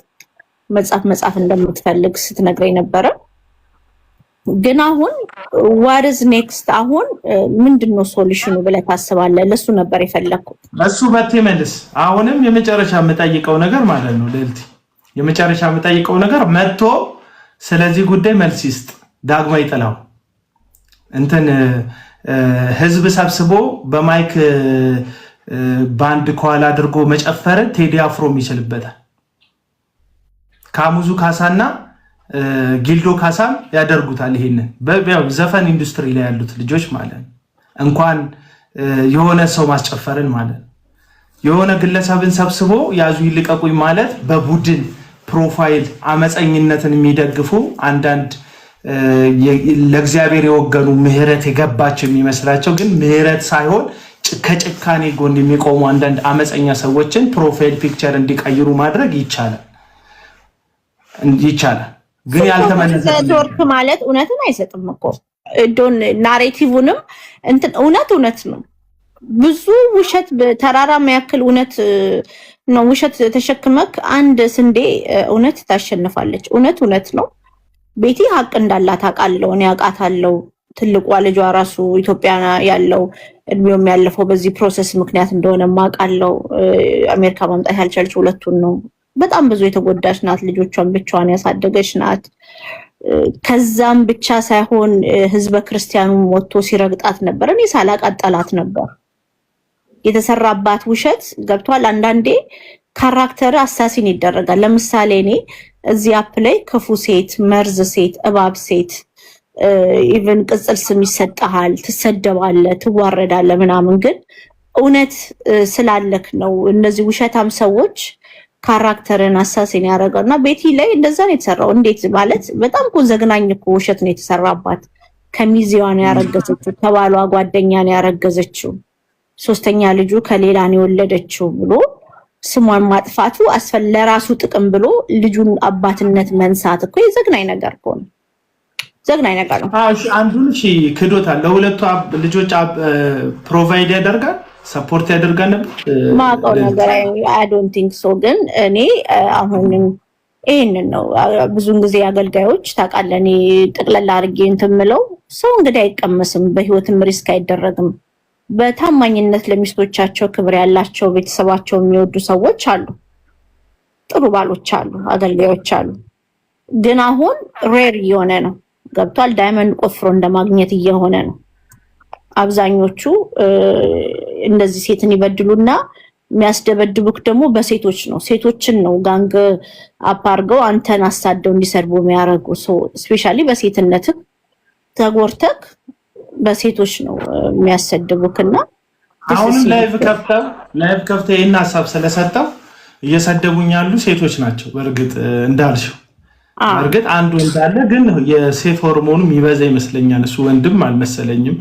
መጻፍ እንደምትፈልግ ስትነግረኝ ነበር ግን አሁን what is next አሁን ምንድነው ሶሉሽኑ ብለህ ታስባለህ ለሱ ነበር የፈለኩት እሱ በተመለስ አሁንም የመጨረሻ የምጠይቀው ነገር ማለት ነው ለልቲ የመጨረሻ የምጠይቀው ነገር መጥቶ ስለዚህ ጉዳይ መልስ ይስጥ ዳግማዊ ጥላው እንትን ህዝብ ሰብስቦ በማይክ ባንድ ኳላ አድርጎ መጨፈር ቴዲ አፍሮ ይችላልበታል ካሙዙ ካሳና ጊልዶ ካሳም ያደርጉታል ይሄንን በያው ዘፈን ኢንዱስትሪ ላይ ያሉት ልጆች ማለት እንኳን የሆነ ሰው ማስጨፈርን ማለት የሆነ ግለሰብን ሰብስቦ ያዙ ይልቀቁኝ ማለት በቡድን ፕሮፋይል አመፀኝነትን የሚደግፉ አንዳንድ ለእግዚአብሔር የወገኑ ምህረት የገባቸው የሚመስላቸው ግን ምህረት ሳይሆን ከጭካኔ ጎን የሚቆሙ አንዳንድ አመፀኛ ሰዎችን ፕሮፋይል ፒክቸር እንዲቀይሩ ማድረግ ይቻላል ግን ያልተመለሰ ኔትወርክ ማለት እውነትን አይሰጥም እኮ ዶን ናሬቲቭንም እንትን እውነት ነው ብዙ ውሸት በተራራ የሚያክል እውነት ነው ውሸት ተሸክመክ አንድ ስንዴ እውነት ታሸንፋለች እውነት ነው ቤቲ ሀቅ እንዳላት አቃለው እኔ አቃታለው ትልቋ ልጇ ራሱ ኢትዮጵያ ያለው እድሜው ያለፈው በዚህ ፕሮሰስ ምክንያት እንደሆነ ማቃለው አሜሪካ ማምጣት ያልቻለች ሁለቱን ነው በጣም ብዙ የተጎዳች ናት ልጆቿን ብቻዋን ያሳደገች ናት ከዛም ብቻ ሳይሆን ህዝበ ክርስቲያኑ ወጥቶ ሲረግጣት ነበር እኔ ሳላቃጠላት ነበር የተሰራባት ውሸት ገብቷል አንዳንዴ ካራክተር አሳሲን ይደረጋል ለምሳሌ እኔ እዚህ አፕ ላይ ክፉ ሴት መርዝ ሴት እባብ ሴት ኢቭን ቅጽል ስም ይሰጣል ትሰደባለህ ትዋረዳለህ ምናምን ግን እውነት ስላለክ ነው እነዚህ ውሸታም ሰዎች ካራክተርን አሳሲን ያደርጋልና ቤቲ ላይ እንደዛ ነው የተሰራው እንዴት ማለት በጣም ዘግናኝ እኮ ውሸት ነው የተሰራባት ከሚዚዋን ያረገዘችው ከባሏ ጓደኛን ያረገዘችው ሶስተኛ ልጁ ከሌላ ነው የወለደችው ብሎ ስሟን ማጥፋቱ ለራሱ ጥቅም ብሎ ልጁን አባትነት መንሳት እኮ የዘግናኝ ነገር እኮ ነው ዘግናኝ ነገር ነው አንዱን ክዶታል ለሁለቱ ልጆች ፕሮቫይድ ያደርጋል ሰፖርት ያደርጋል ነበር ማቀው ነገር I don't think so ግን እኔ አሁንም ይሄንን ነው ብዙን ጊዜ አገልጋዮች ታቃለኔ ጥቅለላ አርጌ እንትምለው ሰው እንግዲህ አይቀመስም በህይወትም ሪስክ አይደረግም በታማኝነት ለሚስቶቻቸው ክብር ያላቸው ቤተሰባቸው የሚወዱ ሰዎች አሉ ጥሩ ባሎች አሉ አገልጋዮች አሉ ግን አሁን ሬር የሆነ ነው ገብቷል ዳይመንድ ቆፍሮ እንደማግኘት እየሆነ ነው አብዛኞቹ እንደዚህ ሴትን ይበድሉና የሚያስደበድቡክ ደግሞ በሴቶች ነው ሴቶችን ነው ጋንግ አፓርገው አንተን አሳደው እንዲሰርቡ የሚያረጉ ስፔሻሊ በሴትነት ተጎርተክ በሴቶች ነው የሚያሰድቡክና አሁን ላይቭ ከፍተ እና ሐሳብ ስለሰጠው እየሰደቡኝ ያሉ ሴቶች ናቸው በርግጥ እንዳልሽው በርግጥ አንዱ እንዳለ ግን የሴት ሆርሞኑም ይበዛ ይመስለኛል እሱ ወንድም አልመሰለኝም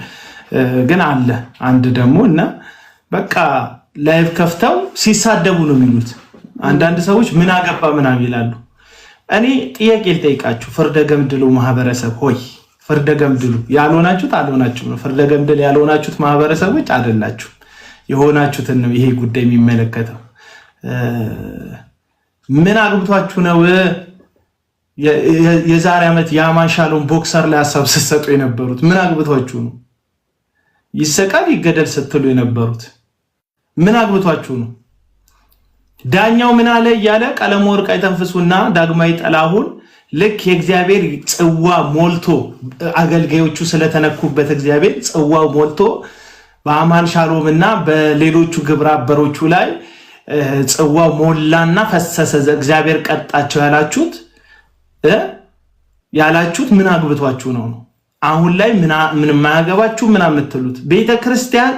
ግን አለ አንድ ደግሞ እና በቃ ላይቭ ከፍተው ሲሳደቡ ነው የሚሉት አንዳንድ ሰዎች ምን አገባ ምናምን ይላሉ እኔ ጥያቄ ልጠይቃችሁ ፍርደ ገምድሉ ማህበረሰብ ሆይ ፍርደ ገምድሉ ያልሆናችሁት አልሆናችሁ ነው ፍርደ ገምድል ያልሆናችሁት ማህበረሰቦች አይደላችሁ የሆናችሁትን ነው ይሄ ጉዳይ የሚመለከተው ምን አግብቷችሁ ነው የዛሬ አመት ያማን ሻሎም ቦክሰር ላይ ሐሳብ ሲሰጡ የነበሩት ምን አግብቷችሁ ነው ይሰቃል ይገደል ስትሉ የነበሩት ምን አግብቷችሁ ነው ዳኛው ምን አለ ያለ ቀለም ወርቅ አይተንፍሱና ዳግማዊ ጠላሁን ልክ የእግዚአብሔር ጽዋ ሞልቶ አገልጋዮቹ ስለተነኩበት እግዚአብሔር ጽዋው ሞልቶ በአማን ሻሎምና በሌሎቹ ግብረ አበሮቹ ላይ ጽዋው ሞላና ፈሰሰ እግዚአብሔር ቀጣቸው ያላችሁት ምን አግብቷችሁ ነው? አሁን ላይ ምን ማያገባችሁ ምን አምትሉት? ቤተክርስቲያን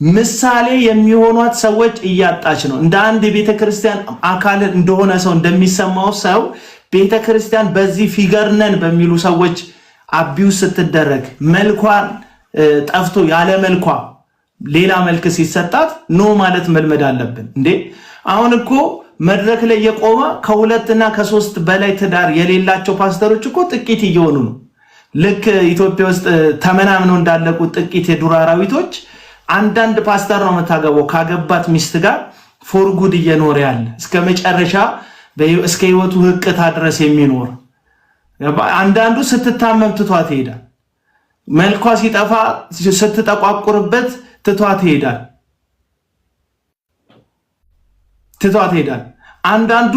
ምሳሌ የሚሆኗት ሰዎች እያጣች ነው። እንደ አንድ የቤተክርስቲያን አካል እንደሆነ ሰው እንደሚሰማው ሰው ቤተክርስቲያን በዚህ ፊገር ነን በሚሉ ሰዎች አቢውስ ስትደረግ መልኳን ጠፍቶ ያለ መልኳ ሌላ መልክ ሲሰጣት ኖ ማለት መልመድ አለብን እንዴ። አሁን እኮ መድረክ ላይ የቆመ ከሁለትና ከሶስት በላይ ትዳር የሌላቸው ፓስተሮች እኮ ጥቂት እየሆኑ ነው። ልክ ኢትዮጵያ ውስጥ ተመናምነው እንዳለቁ ጥቂት የዱር አራዊቶች አንዳንድ ፓስተር ነው መታገበው ካገባት ሚስት ጋር ፎር ጉድ እየኖረ ያለ እስከ መጨረሻ እስከ ህይወቱ ህቅታ ድረስ የሚኖር አንዳንዱ ስትታመም ትቷት ይሄዳል። መልኳ ሲጠፋ ስትጠቋቁርበት ትቷት ይሄዳል። አንዳንዱ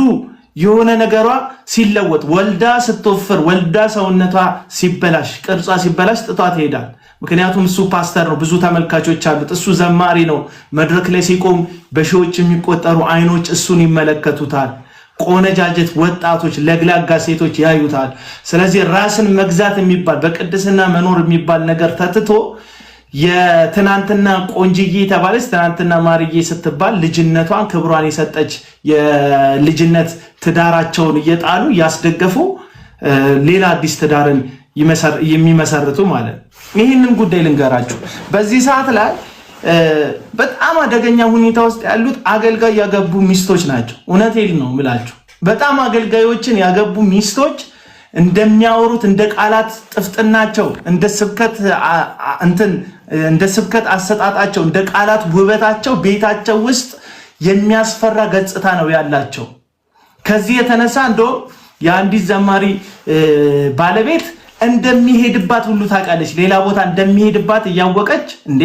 የሆነ ነገሯ ሲለወጥ ወልዳ ስትወፍር ወልዳ ሰውነቷ ሲበላሽ ቅርጿ ሲበላሽ ትቷት ይሄዳል። ምክንያቱም እሱ ፓስተር ነው፣ ብዙ ተመልካቾች አሉት፣ እሱ ዘማሪ ነው። መድረክ ላይ ሲቆም በሺዎች የሚቆጠሩ አይኖች እሱን ይመለከቱታል። ቆነጃጀት ወጣቶች ለግላጋ ሴቶች ያዩታል። ስለዚህ ራስን መግዛት የሚባል በቅድስና መኖር የሚባል ነገር ተትቶ የትናንትና ቆንጅዬ ተባለች ትናንትና ማርዬ ስትባል ልጅነቷን ክብሯን የሰጠች የልጅነት ትዳራቸውን እየጣሉ ያስደገፉ ሌላ አዲስ ትዳርን የሚመሰርቱ ማለት ነው። ይህንን ጉዳይ ልንገራችሁ። በዚህ ሰዓት ላይ በጣም አደገኛ ሁኔታ ውስጥ ያሉት አገልጋይ ያገቡ ሚስቶች ናቸው። እውነቴን ነው የምላችሁ። በጣም አገልጋዮችን ያገቡ ሚስቶች እንደሚያወሩት እንደ ቃላት ጥፍጥናቸው እንደ ስብከት አሰጣጣቸው እንደ ቃላት ውበታቸው ቤታቸው ውስጥ የሚያስፈራ ገጽታ ነው ያላቸው። ከዚህ የተነሳ እንደውም የአንዲት ዘማሪ ባለቤት እንደሚሄድባት ሁሉ ታውቃለች። ሌላ ቦታ እንደሚሄድባት እያወቀች እንዴ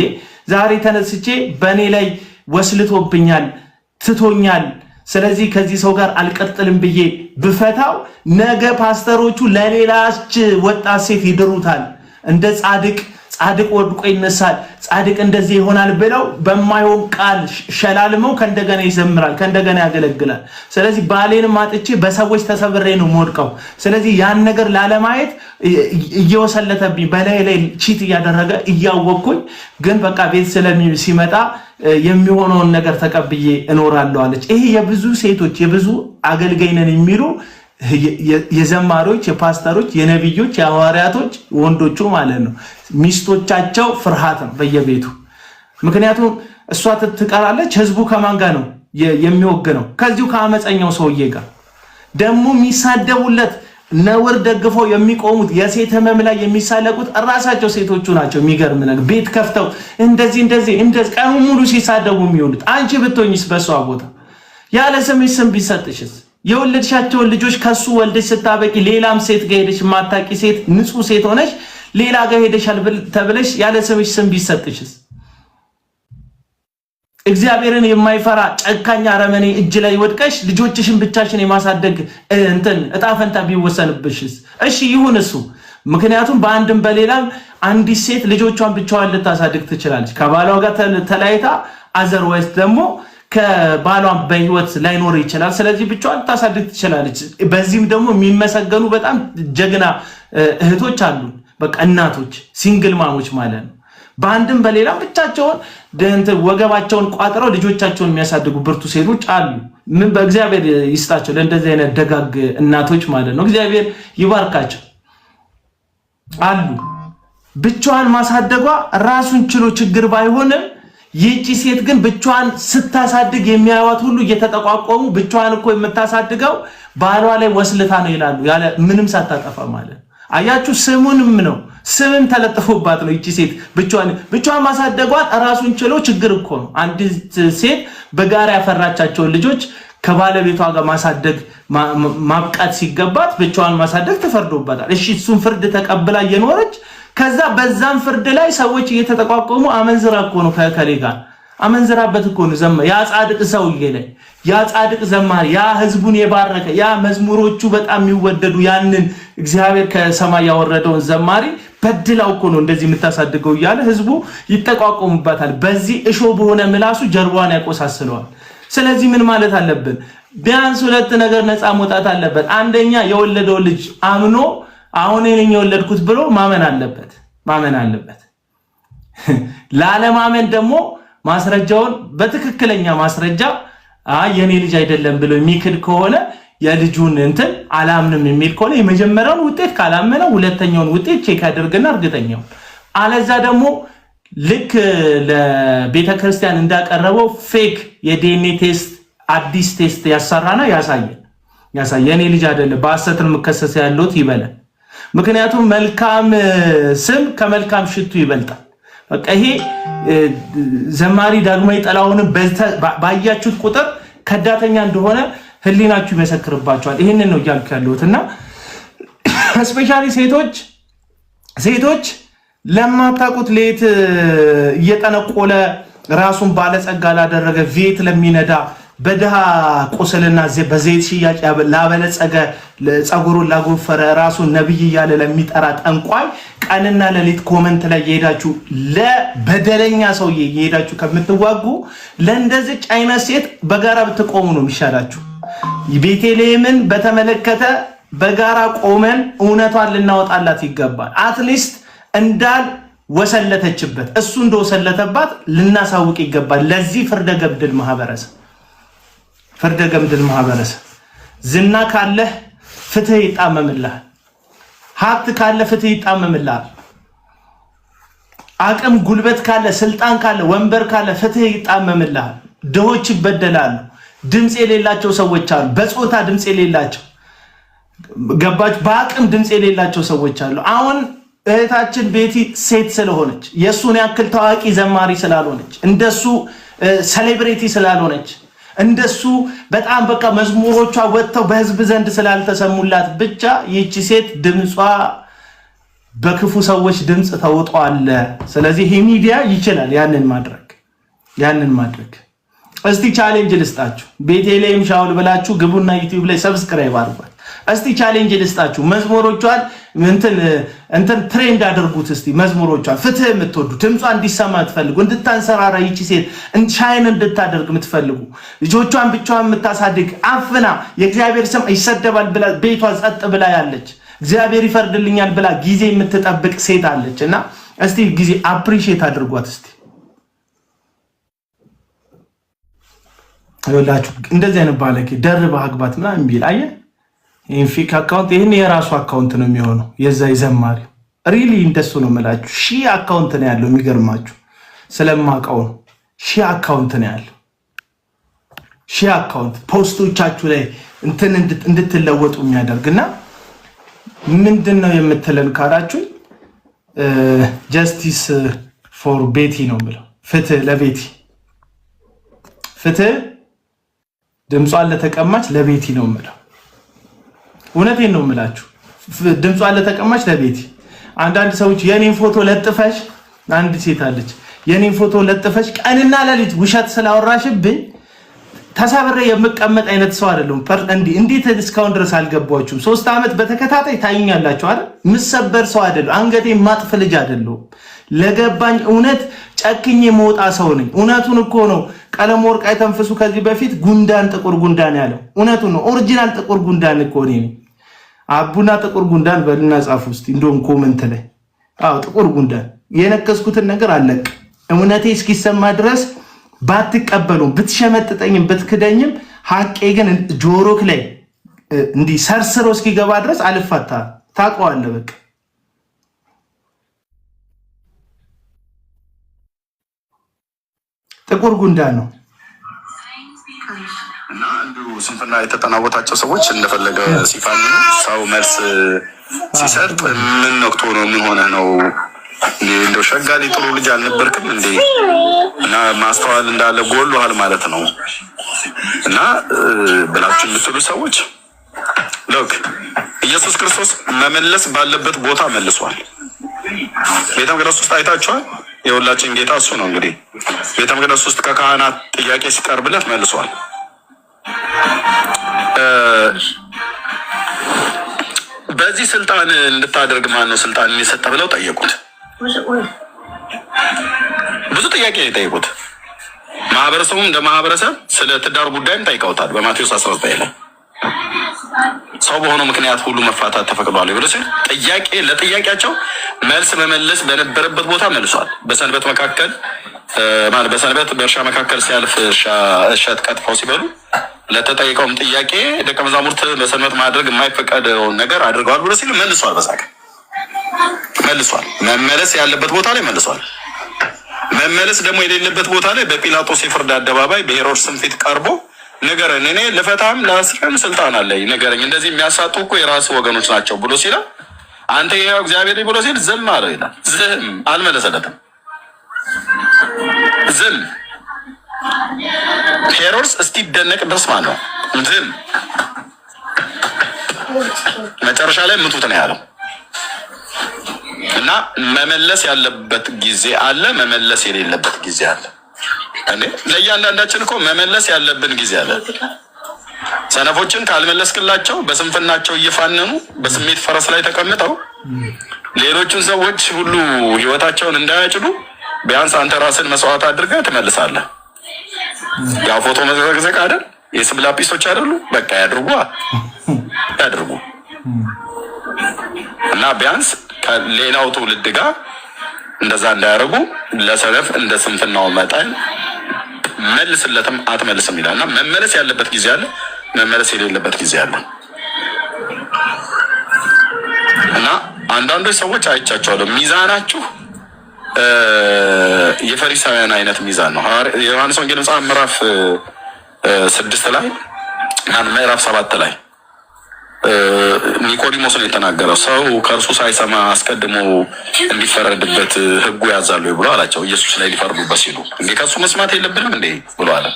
ዛሬ ተነስቼ በእኔ ላይ ወስልቶብኛል ትቶኛል፣ ስለዚህ ከዚህ ሰው ጋር አልቀጥልም ብዬ ብፈታው ነገ ፓስተሮቹ ለሌላች ወጣት ሴት ይድሩታል፣ እንደ ጻድቅ ወድቆ ይነሳል፣ ጻድቅ እንደዚህ ይሆናል ብለው በማይሆን ቃል ሸላልመው ከእንደገና ይዘምራል፣ ከእንደገና ያገለግላል። ስለዚህ ባሌንም አጥቼ በሰዎች ተሰብሬ ነው የምወድቀው። ስለዚህ ያን ነገር ላለማየት እየወሰለተብኝ በላይ ላይ ቺት እያደረገ እያወቅኩኝ ግን በቃ ቤት ሲመጣ የሚሆነውን ነገር ተቀብዬ እኖራለሁ አለች። ይሄ የብዙ ሴቶች የብዙ አገልጋይ ነን የሚሉ የዘማሪዎች፣ የፓስተሮች፣ የነቢዮች፣ የሐዋርያቶች ወንዶቹ ማለት ነው ሚስቶቻቸው ፍርሃት ነው በየቤቱ። ምክንያቱም እሷ ትቀራለች፣ ህዝቡ ከማን ጋር ነው የሚወግነው? ከዚሁ ከአመፀኛው ሰውዬ ጋር። ደግሞ የሚሳደቡለት ነውር ደግፈው የሚቆሙት የሴት ህመም ላይ የሚሳለቁት ራሳቸው ሴቶቹ ናቸው። የሚገርም ነገር ቤት ከፍተው እንደዚህ ቀኑ ሙሉ ሲሳደቡ የሚውሉት። አንቺ ብትሆኝስ በሷ ቦታ ያለ ስምሽ ስም ቢሰጥሽስ? የወለድሻቸውን ልጆች ከሱ ወልደሽ ስታበቂ ሌላም ሴት ጋር ሄደሽ ማታቂ ሴት ንጹህ ሴት ሆነሽ ሌላ ጋር ሄደሻል ተብለሽ ያለ ስምሽ ስም ቢሰጥሽስ? እግዚአብሔርን የማይፈራ ጨካኛ አረመኔ እጅ ላይ ወድቀሽ ልጆችሽን ብቻሽን የማሳደግ እጣ ፈንታ ቢወሰንብሽስ? እሺ ይሁን እሱ። ምክንያቱም በአንድም በሌላም አንዲት ሴት ልጆቿን ብቻዋን ልታሳድግ ትችላለች ከባሏ ጋር ተለያይታ፣ አዘርዋይስ ደግሞ ከባሏን በህይወት ላይኖር ይችላል። ስለዚህ ብቻዋን ልታሳድግ ትችላለች። በዚህም ደግሞ የሚመሰገኑ በጣም ጀግና እህቶች አሉ። በቃ እናቶች፣ ሲንግል ማሞች ማለት ነው። በአንድም በሌላም ብቻቸውን ወገባቸውን ቋጥረው ልጆቻቸውን የሚያሳድጉ ብርቱ ሴቶች አሉ። ምን በእግዚአብሔር ይስጣቸው ለእንደዚህ አይነት ደጋግ እናቶች ማለት ነው። እግዚአብሔር ይባርካቸው አሉ። ብቻዋን ማሳደጓ ራሱን ችሎ ችግር ባይሆንም ይህቺ ሴት ግን ብቻዋን ስታሳድግ የሚያዩት ሁሉ እየተጠቋቆሙ ብቻዋን እኮ የምታሳድገው ባሏ ላይ ወስልታ ነው ይላሉ፣ ያለ ምንም ሳታጠፋ ማለት ነው። አያችሁ፣ ስምም ተለጥፎባት ነው ይቺ ሴት ብቻዋን ማሳደጓን ራሱን ችሎ ችግር እኮ ነው። አንዲት ሴት በጋራ ያፈራቻቸውን ልጆች ከባለቤቷ ጋር ማሳደግ ማብቃት ሲገባት ብቻዋን ማሳደግ ተፈርዶባታል። እሺ እሱን ፍርድ ተቀብላ እየኖረች ከዛ በዛም ፍርድ ላይ ሰዎች እየተጠቋቆሙ አመንዝራ እኮ ነው ከከሌ ጋር አመንዝራበት እኮ ነው ያ ጻድቅ ሰውዬ ላይ ያ ጻድቅ ዘማሪ ያ ህዝቡን የባረከ ያ መዝሙሮቹ በጣም የሚወደዱ ያንን እግዚአብሔር ከሰማይ ያወረደውን ዘማሪ በድላው እኮ ነው እንደዚህ የምታሳድገው እያለ ህዝቡ ይተቋቆሙባታል። በዚህ እሾ በሆነ ምላሱ ጀርባዋን ያቆሳስለዋል። ስለዚህ ምን ማለት አለብን? ቢያንስ ሁለት ነገር ነፃ መውጣት አለበት። አንደኛ የወለደው ልጅ አምኖ አሁን እኔ የወለድኩት ብሎ ማመን አለበት። ላለማመን ደግሞ ማስረጃውን በትክክለኛ ማስረጃ የኔ ልጅ አይደለም ብሎ የሚክድ ከሆነ የልጁን እንትን አላምንም የሚል ከሆነ የመጀመሪያውን ውጤት ካላመነ ሁለተኛውን ውጤት ቼክ ያደርግና እርግጠኛው አለዛ ደግሞ ልክ ለቤተክርስቲያን እንዳቀረበው ፌክ የዲኤንኤ ቴስት አዲስ ቴስት ያሰራና ያሳየ የኔ ልጅ አይደለም በሐሰት መከሰስ ያለውት ይበላል። ምክንያቱም መልካም ስም ከመልካም ሽቱ ይበልጣል። በቃ ይሄ ዘማሪ ዳግማዊ ጥላሁን ባያችሁት ቁጥር ከዳተኛ እንደሆነ ህሊናችሁ ይመሰክርባችኋል። ይሄንን ነው እያልኩ ያለሁትና ስፔሻሊ ሴቶች ለማታውቁት ሌት እየጠነቆለ ራሱን ባለጸጋ ላደረገ ቬት ለሚነዳ በደሃ ቁስልና በዘይት ሽያጭ ላበለጸገ ጸጉሩን ላጎፈረ ራሱን ነብይ እያለ ለሚጠራ ጠንቋይ ቀንና ለሊት ኮመንት ላይ የሄዳችሁ ለበደለኛ ሰውዬ የሄዳችሁ ከምትዋጉ ለእንደዚህ አይነት ሴት በጋራ ብትቆሙ ነው የሚሻላችሁ። ቤተልሔምን በተመለከተ በጋራ ቆመን እውነቷን ልናወጣላት ይገባል። አትሊስት እንዳል ወሰለተችበት እሱ እንደወሰለተባት ልናሳውቅ ይገባል። ለዚህ ፍርደ ገምድል ማህበረሰብ ዝና ካለህ ፍትህ ይጣመምልሃል። ሀብት ካለ ፍትህ ይጣመምልሃል። አቅም ጉልበት ካለ ስልጣን ካለ ወንበር ካለ ፍትህ ይጣመምልሃል። ድሆች ይበደላሉ። ድምጽ የሌላቸው ሰዎች አሉ። በጾታ ድምጽ የሌላቸው ገባች። በአቅም ድምጽ የሌላቸው ሰዎች አሉ። አሁን እህታችን ቤቲ ሴት ስለሆነች የሱን ያክል ታዋቂ ዘማሪ ስላልሆነች እንደሱ ሴሌብሪቲ ስላልሆነች እንደሱ በጣም በቃ መዝሙሮቿ ወጥተው በህዝብ ዘንድ ስላልተሰሙላት ብቻ ይህች ሴት ድምጿ በክፉ ሰዎች ድምጽ ተውጧል። ስለዚህ ይሄ ሚዲያ ይችላል ያንን ማድረግ። እስቲ ቻሌንጅ ልስጣችሁ። ቤተልሔም ሻውል ብላችሁ ግቡና ዩቲዩብ ላይ ሰብስክራይብ አድርጓት። እስቲ ቻሌንጅ ልስጣችሁ። መዝሙሮቿን እንትን ትሬንድ አድርጉት። እስቲ መዝሙሮቿን ፍትህ የምትወዱ ድምጿ እንዲሰማ የምትፈልጉ እንድታንሰራራ ይቺ ሴት ሻይን እንድታደርግ የምትፈልጉ ልጆቿን ብቻዋን የምታሳድግ አፍና የእግዚአብሔር ስም ይሰደባል ብላ ቤቷ ጸጥ ብላ ያለች እግዚአብሔር ይፈርድልኛል ብላ ጊዜ የምትጠብቅ ሴት አለች እና እስቲ ጊዜ አፕሪሺየት አድርጓት። እስቲ ይኸውላችሁ እንደዚህ አይነት ባለጌ ደርባ አግባት ምናምን ቢል አየህ ኢንፊክ አካውንት ይሄን የራሱ አካውንት ነው የሚሆነው የዛ ይዘማሪ ሪሊ እንደሱ ነው የምላችሁ። ሺህ አካውንት ነው ያለው። የሚገርማችሁ ስለማውቀው ነው። ሺህ አካውንት ነው ያለው። ሺህ አካውንት ፖስቶቻችሁ ላይ እንትን እንድትለወጡ የሚያደርግና ምንድነው የምትለን ካላችሁ ጀስቲስ ፎር ቤቲ ነው የምለው። ፍትህ ለቤቲ ፍትህ ድምጿን ለተቀማች ለቤቲ ነው የምለው። እውነቴን ነው የምላችሁ። ድምጿን ለተቀማች ለቤቲ አንዳንድ ሰዎች የኔን ፎቶ ለጥፈሽ አንድ ሴት አለች የኔን ፎቶ ለጥፈሽ ቀንና ለሊት ውሸት ስላወራሽብኝ ተሳብሬ የምቀመጥ አይነት ሰው አይደለም። እንዴት እስካሁን ድረስ አልገባችሁም? 3 ዓመት በተከታታይ ታዩኛላችሁ አይደል? ምሰበር ሰው አይደለም። አንገቴ ማጥፍ ልጅ አይደለም። ለገባኝ እውነት ጨክኜ መውጣ ሰው ነኝ። እውነቱን እኮ ነው። ቀለም ወርቅ አይተንፍሱ ከዚህ በፊት ጉንዳን ጥቁር ጉንዳን ያለው እውነቱን ነው። ኦሪጂናል ጥቁር ጉንዳን እኮ ነኝ። አቡና ጥቁር ጉንዳን በልና ጻፉ እስቲ እንደውም ኮሜንት ላይ ጥቁር ጉንዳን የነከስኩትን ነገር አለቅ እውነቴ እስኪሰማ ድረስ ባትቀበሉም ብትሸመጥጠኝም ብትክደኝም ሐቄ ግን ጆሮክ ላይ እንዲህ ሰርስሮ እስኪገባ ድረስ አልፋታ። ታውቀዋለህ በቃ ጥቁር ጉንዳን ነው። እና እንዲሁ ስንፍና የተጠናወታቸው ሰዎች እንደፈለገ ሲፋኝ ሰው መልስ ሲሰጥ ምን ነክቶ ነው ምን ሆነ ነው እንደው ሸጋሊ ጥሩ ልጅ አልነበርክም እንዴ? እና ማስተዋል እንዳለ ጎልሏል ማለት ነው። እና ብላችሁ የምትሉ ሰዎች ሎክ ኢየሱስ ክርስቶስ መመለስ ባለበት ቦታ መልሷል። ቤተ መቅደስ ውስጥ አይታችኋል። የሁላችን ጌታ እሱ ነው። እንግዲህ ቤተ መቅደስ ውስጥ ከካህናት ጥያቄ ሲቀርብለት መልሷል። በዚህ ስልጣን እንድታደርግ ማን ነው ስልጣን የሰጠ ብለው ጠየቁት። ብዙ ጥያቄ የጠየቁት ማህበረሰቡም እንደ ማህበረሰብ ስለ ትዳር ጉዳይም ጠይቀውታል። በማቴዎስ 19 ላይ ሰው በሆነው ምክንያት ሁሉ መፋታት ተፈቅዷል ብሎ ሲል ለጥያቄያቸው መልስ መመለስ በነበረበት ቦታ መልሷል። በሰንበት መካከል በሰንበት በእርሻ መካከል ሲያልፍ እሸት ቀጥፈው ሲበሉ ለተጠየቀውም ጥያቄ ደቀ መዛሙርት በሰንበት ማድረግ የማይፈቀደውን ነገር አድርገዋል ብሎ ሲል መልሷል። በዛቀ መልሷል። መመለስ ያለበት ቦታ ላይ መልሷል። መመለስ ደግሞ የሌለበት ቦታ ላይ በጲላጦስ የፍርድ አደባባይ በሄሮድስም ፊት ቀርቦ ንገረን፣ እኔ ልፈታም ላስርም ስልጣን አለኝ፣ ንገረኝ፣ እንደዚህ የሚያሳጡ እኮ የራስ ወገኖች ናቸው ብሎ ሲላ አንተ ይሄው እግዚአብሔር ብሎ ሲል ዝም አለው ይላል። ዝም አልመለሰለትም። ዝም ሄሮድስ እስኪደነቅ ድረስ ማለት ነው። ዝም መጨረሻ ላይ ምቱት ነው ያለው። እና መመለስ ያለበት ጊዜ አለ፣ መመለስ የሌለበት ጊዜ አለ። እኔ ለእያንዳንዳችን እኮ መመለስ ያለብን ጊዜ አለ። ሰነፎችን ካልመለስክላቸው በስንፍናቸው እየፋነኑ በስሜት ፈረስ ላይ ተቀምጠው ሌሎቹን ሰዎች ሁሉ ህይወታቸውን እንዳያጭዱ ቢያንስ አንተ ራስን መስዋዕት አድርገህ ትመልሳለህ። ያ ፎቶ መዘግዘቅ አይደል? የስም ላጲሶች አይደሉ? በቃ ያድርጉ። እና ቢያንስ ከሌላው ትውልድ ጋር እንደዛ እንዳያደርጉ ለሰነፍ እንደ ስንፍናው መጠን መልስለትም አትመልስም ይላል። እና መመለስ ያለበት ጊዜ አለ፣ መመለስ የሌለበት ጊዜ አለ። እና አንዳንዶች ሰዎች አይቻቸዋለሁ ሚዛናችሁ የፈሪሳውያን አይነት ሚዛን ነው። የዮሐንስ ወንጌል መጽሐፍ ምዕራፍ 6 ላይ ምዕራፍ 7 ላይ ኒቆዲሞስ ነው የተናገረው። ሰው ከእርሱ ሳይሰማ አስቀድሞ እንዲፈረድበት ሕጉ ያዛሉ ብሎ አላቸው። ኢየሱስ ላይ ሊፈርዱበት ሲሉ እንዴ ከእሱ መስማት የለብንም እንዴ ብሎ አለ።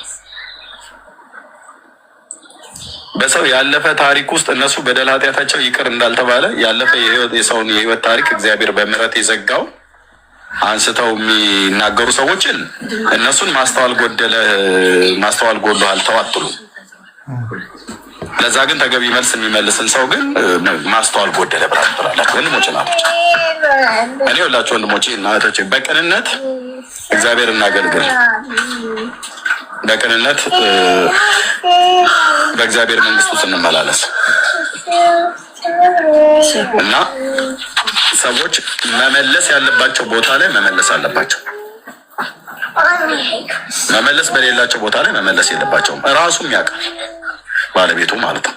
በሰው ያለፈ ታሪክ ውስጥ እነሱ በደል ኃጢአታቸው ይቅር እንዳልተባለ ያለፈ የሰውን የህይወት ታሪክ እግዚአብሔር በምሕረት የዘጋው አንስተው የሚናገሩ ሰዎችን እነሱን ማስተዋል ጎድሎሃል ተዋጥሉ። ለዛ ግን ተገቢ መልስ የሚመልስን ሰው ግን ማስተዋል ጎደለ ብላላችሁ ወንድሞቼ ናቶች። እኔ ሁላችሁ ወንድሞቼ እና እህቶቼ በቅንነት እግዚአብሔር እናገልግል። በቅንነት በእግዚአብሔር መንግስት ውስጥ እንመላለስ እና ሰዎች መመለስ ያለባቸው ቦታ ላይ መመለስ አለባቸው። መመለስ በሌላቸው ቦታ ላይ መመለስ የለባቸውም። እራሱም ያውቃል ባለቤቱ ማለት ነው።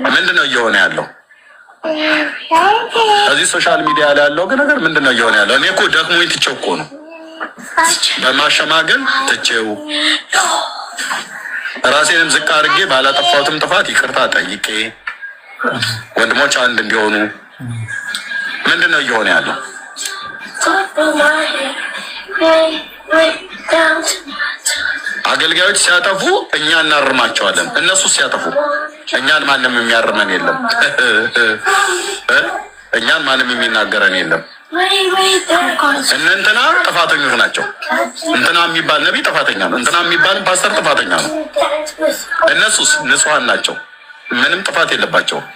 ምንድን ነው እየሆነ ያለው እዚህ ሶሻል ሚዲያ ላይ ያለው ነገር ምንድን ነው እየሆነ ያለው? እኔ እኮ ደክሞኝ ትቼው እኮ ነው በማሸማገል ትቼው ራሴንም ዝቅ አድርጌ ባላጠፋሁትም ጥፋት ይቅርታ ጠይቄ ወንድሞች አንድ እንዲሆኑ ምንድን ነው እየሆነ ያለው? አገልጋዮች ሲያጠፉ እኛ እናርማቸዋለን። እነሱ ሲያጠፉ እኛን ማንም የሚያርመን የለም። እኛን ማንም የሚናገረን የለም። እንትና ጥፋተኞች ናቸው። እንትና የሚባል ነቢይ ጥፋተኛ ነው። እንትና የሚባል ፓስተር ጥፋተኛ ነው። እነሱስ ንጹሐን ናቸው። ምንም ጥፋት የለባቸውም።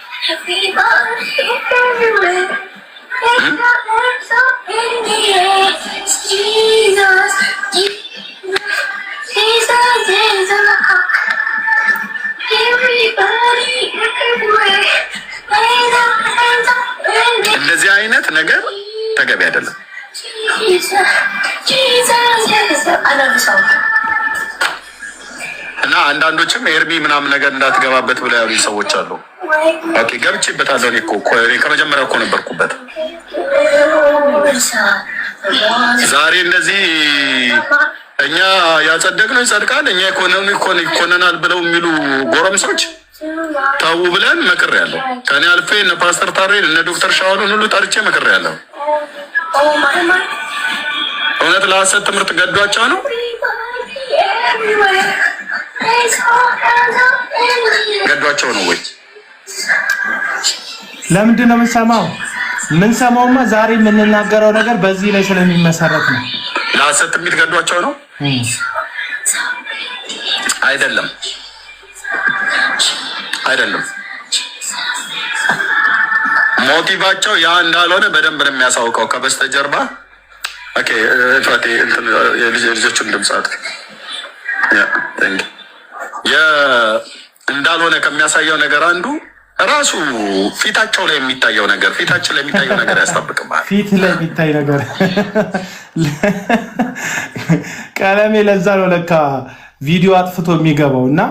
እንደዚህ አይነት ነገር ተገቢ አይደለም። እና አንዳንዶችም ኤርሚ ምናምን ነገር እንዳትገባበት ብለው ያሉ ሰዎች አሉ። ኦኬ ገብቼበታለሁ። እኔ እኮ ከመጀመሪያው እኮ ነበርኩበት። ዛሬ እንደዚህ እኛ ያጸደቅነው ይጸድቃል፣ እኛ ይኮነናል ብለው የሚሉ ጎረምሶች ታው ብለን መክሬያለሁ። ከኔ አልፌ እነ ፓስተር ታሬን እነ ዶክተር ሻውልን ሁሉ ጠርቼ መክሬያለሁ። እውነት ለሐሰት ትምህርት ገዷቸው ነው ገዷቸው ነው ወይ? ለምንድን ነው የምንሰማው? ምን ሰማውማ ዛሬ የምንናገረው ነገር በዚህ ላይ ስለሚመሰረት ነው። ለሐሰት የሚገዷቸው ነው አይደለም ሞቲቫቸው ያ እንዳልሆነ በደንብ ነው የሚያሳውቀው ከበስተጀርባ። ኦኬ ፈቴ የልጆቹን ድምጻት እንዳልሆነ ከሚያሳየው ነገር አንዱ ራሱ ፊታቸው ላይ የሚታየው ነገር ፊታችን ላይ የሚታየው ነገር ያስታብቅባል። ፊት ላይ የሚታይ ነገር ቀለሜ ለዛ ነው ለካ ቪዲዮ አጥፍቶ የሚገባው እና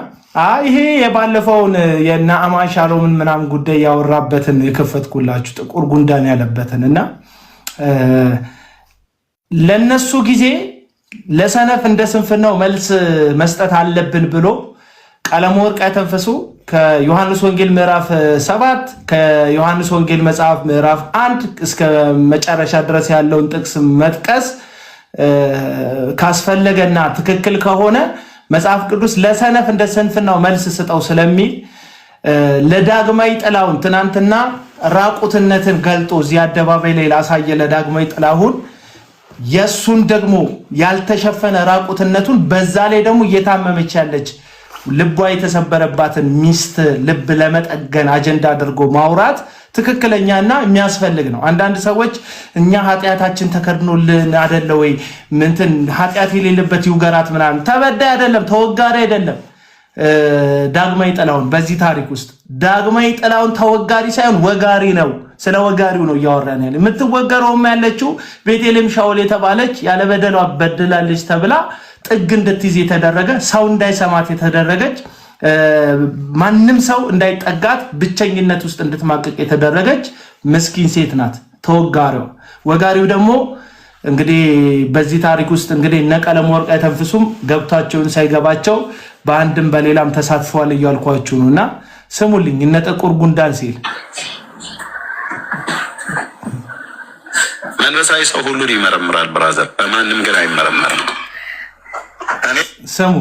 ይሄ የባለፈውን የናአማ ሻሎምን ምናምን ጉዳይ ያወራበትን የከፈትኩላችሁ ጥቁር ጉንዳን ያለበትን እና ለነሱ ጊዜ ለሰነፍ እንደ ስንፍናው መልስ መስጠት አለብን ብሎ ቀለመወርቅ ያተንፈሱ ከዮሐንስ ወንጌል ምዕራፍ 7 ከዮሐንስ ወንጌል መጽሐፍ ምዕራፍ 1 እስከ መጨረሻ ድረስ ያለውን ጥቅስ መጥቀስ ካስፈለገና ትክክል ከሆነ መጽሐፍ ቅዱስ ለሰነፍ እንደ ስንፍናው መልስ ስጠው ስለሚል ለዳግማዊ ጥላሁን ትናንትና ራቁትነትን ገልጦ እዚህ አደባባይ ላይ ላሳየ ለዳግማዊ ጥላሁን የሱን ደግሞ ያልተሸፈነ ራቁትነቱን በዛ ላይ ደግሞ እየታመመች ያለች ልቧ የተሰበረባትን ሚስት ልብ ለመጠገን አጀንዳ አድርጎ ማውራት ትክክለኛና የሚያስፈልግ ነው። አንዳንድ ሰዎች እኛ ኃጢአታችን ተከድኖልን አይደለ ወይ ምንትን ኃጢአት የሌለበት ይውገራት ምናምን ተበዳይ አይደለም ተወጋሪ አይደለም። ዳግማዊ ጥላሁን በዚህ ታሪክ ውስጥ ዳግማዊ ጥላሁን ተወጋሪ ሳይሆን ወጋሪ ነው። ስለ ወጋሪው ነው እያወራን ያለ። የምትወገረውም ያለችው ቤተልሔም ሻውል የተባለች ያለ በደሏ በድላለች ተብላ ጥግ እንድትይዝ የተደረገ ሰው እንዳይሰማት የተደረገች ማንም ሰው እንዳይጠጋት ብቸኝነት ውስጥ እንድትማቀቅ የተደረገች ምስኪን ሴት ናት ተወጋሪው። ወጋሪው ደግሞ እንግዲህ በዚህ ታሪክ ውስጥ እንግዲህ እነ ቀለመወርቅ አይተንፍሱም ገብታቸውን ሳይገባቸው በአንድም በሌላም ተሳትፈዋል እያልኳችሁ ነውና ስሙልኝ። እነ ጥቁር ጉንዳን ሲል መንፈሳዊ ሰው ሁሉን ይመረምራል ብራዘር፣ በማንም ግን አይመረመርም። ስሙ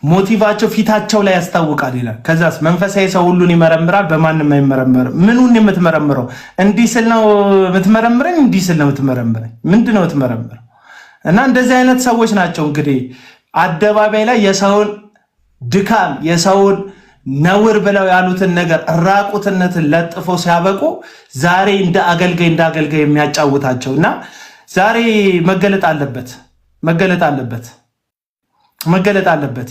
ሞቲቫቸው ፊታቸው ላይ ያስታውቃል ይላል። ከዛስ መንፈሳዊ ሰው ሁሉን ይመረምራል በማንም አይመረመርም። ምኑን የምትመረምረው? እንዲህ ስል ነው የምትመረምረኝ፣ እንዲህ ስል ነው የምትመረምረኝ። ምንድነው የምትመረምረው? እና እንደዚህ አይነት ሰዎች ናቸው እንግዲህ አደባባይ ላይ የሰውን ድካም የሰውን ነውር ብለው ያሉትን ነገር ራቁትነትን ለጥፎ ሲያበቁ ዛሬ እንደ አገልጋይ የሚያጫውታቸው እና ዛሬ መገለጥ አለበት።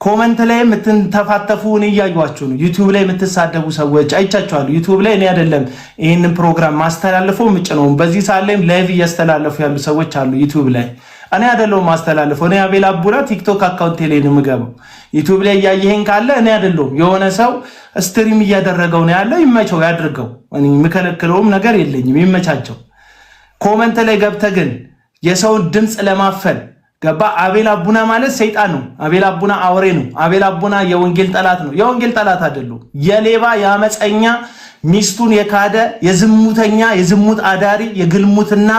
ኮመንት ላይ የምትተፋተፉን እያዩዋችሁ ነው። ዩቲዩብ ላይ የምትሳደቡ ሰዎች አይቻችኋለሁ። ዩቲዩብ ላይ እኔ አይደለም ይህንን ፕሮግራም ማስተላለፈው ምጭ ነው። በዚህ ሰዓት ላይም ላይቭ እያስተላለፉ ያሉ ሰዎች አሉ ዩቲዩብ ላይ። እኔ አይደለሁም ማስተላለፈው። እኔ አቤል አቡና ቲክቶክ አካውንቴ ላይ ነው የምገባው። ዩቲዩብ ላይ እያየኸኝ ካለ እኔ አይደለሁም። የሆነ ሰው ስትሪም እያደረገው ነው ያለው። ይመቸው ያድርገው። እኔ የምከለክለውም ነገር የለኝም። ይመቻቸው። ኮመንት ላይ ገብተህ ግን የሰውን ድምፅ ለማፈን ገባ። አቤል አቡና ማለት ሰይጣን ነው። አቤል አቡና አውሬ ነው። አቤል አቡና የወንጌል ጠላት ነው። የወንጌል ጠላት አይደለም። የሌባ የአመፀኛ ሚስቱን የካደ የዝሙተኛ የዝሙት አዳሪ የግልሙትና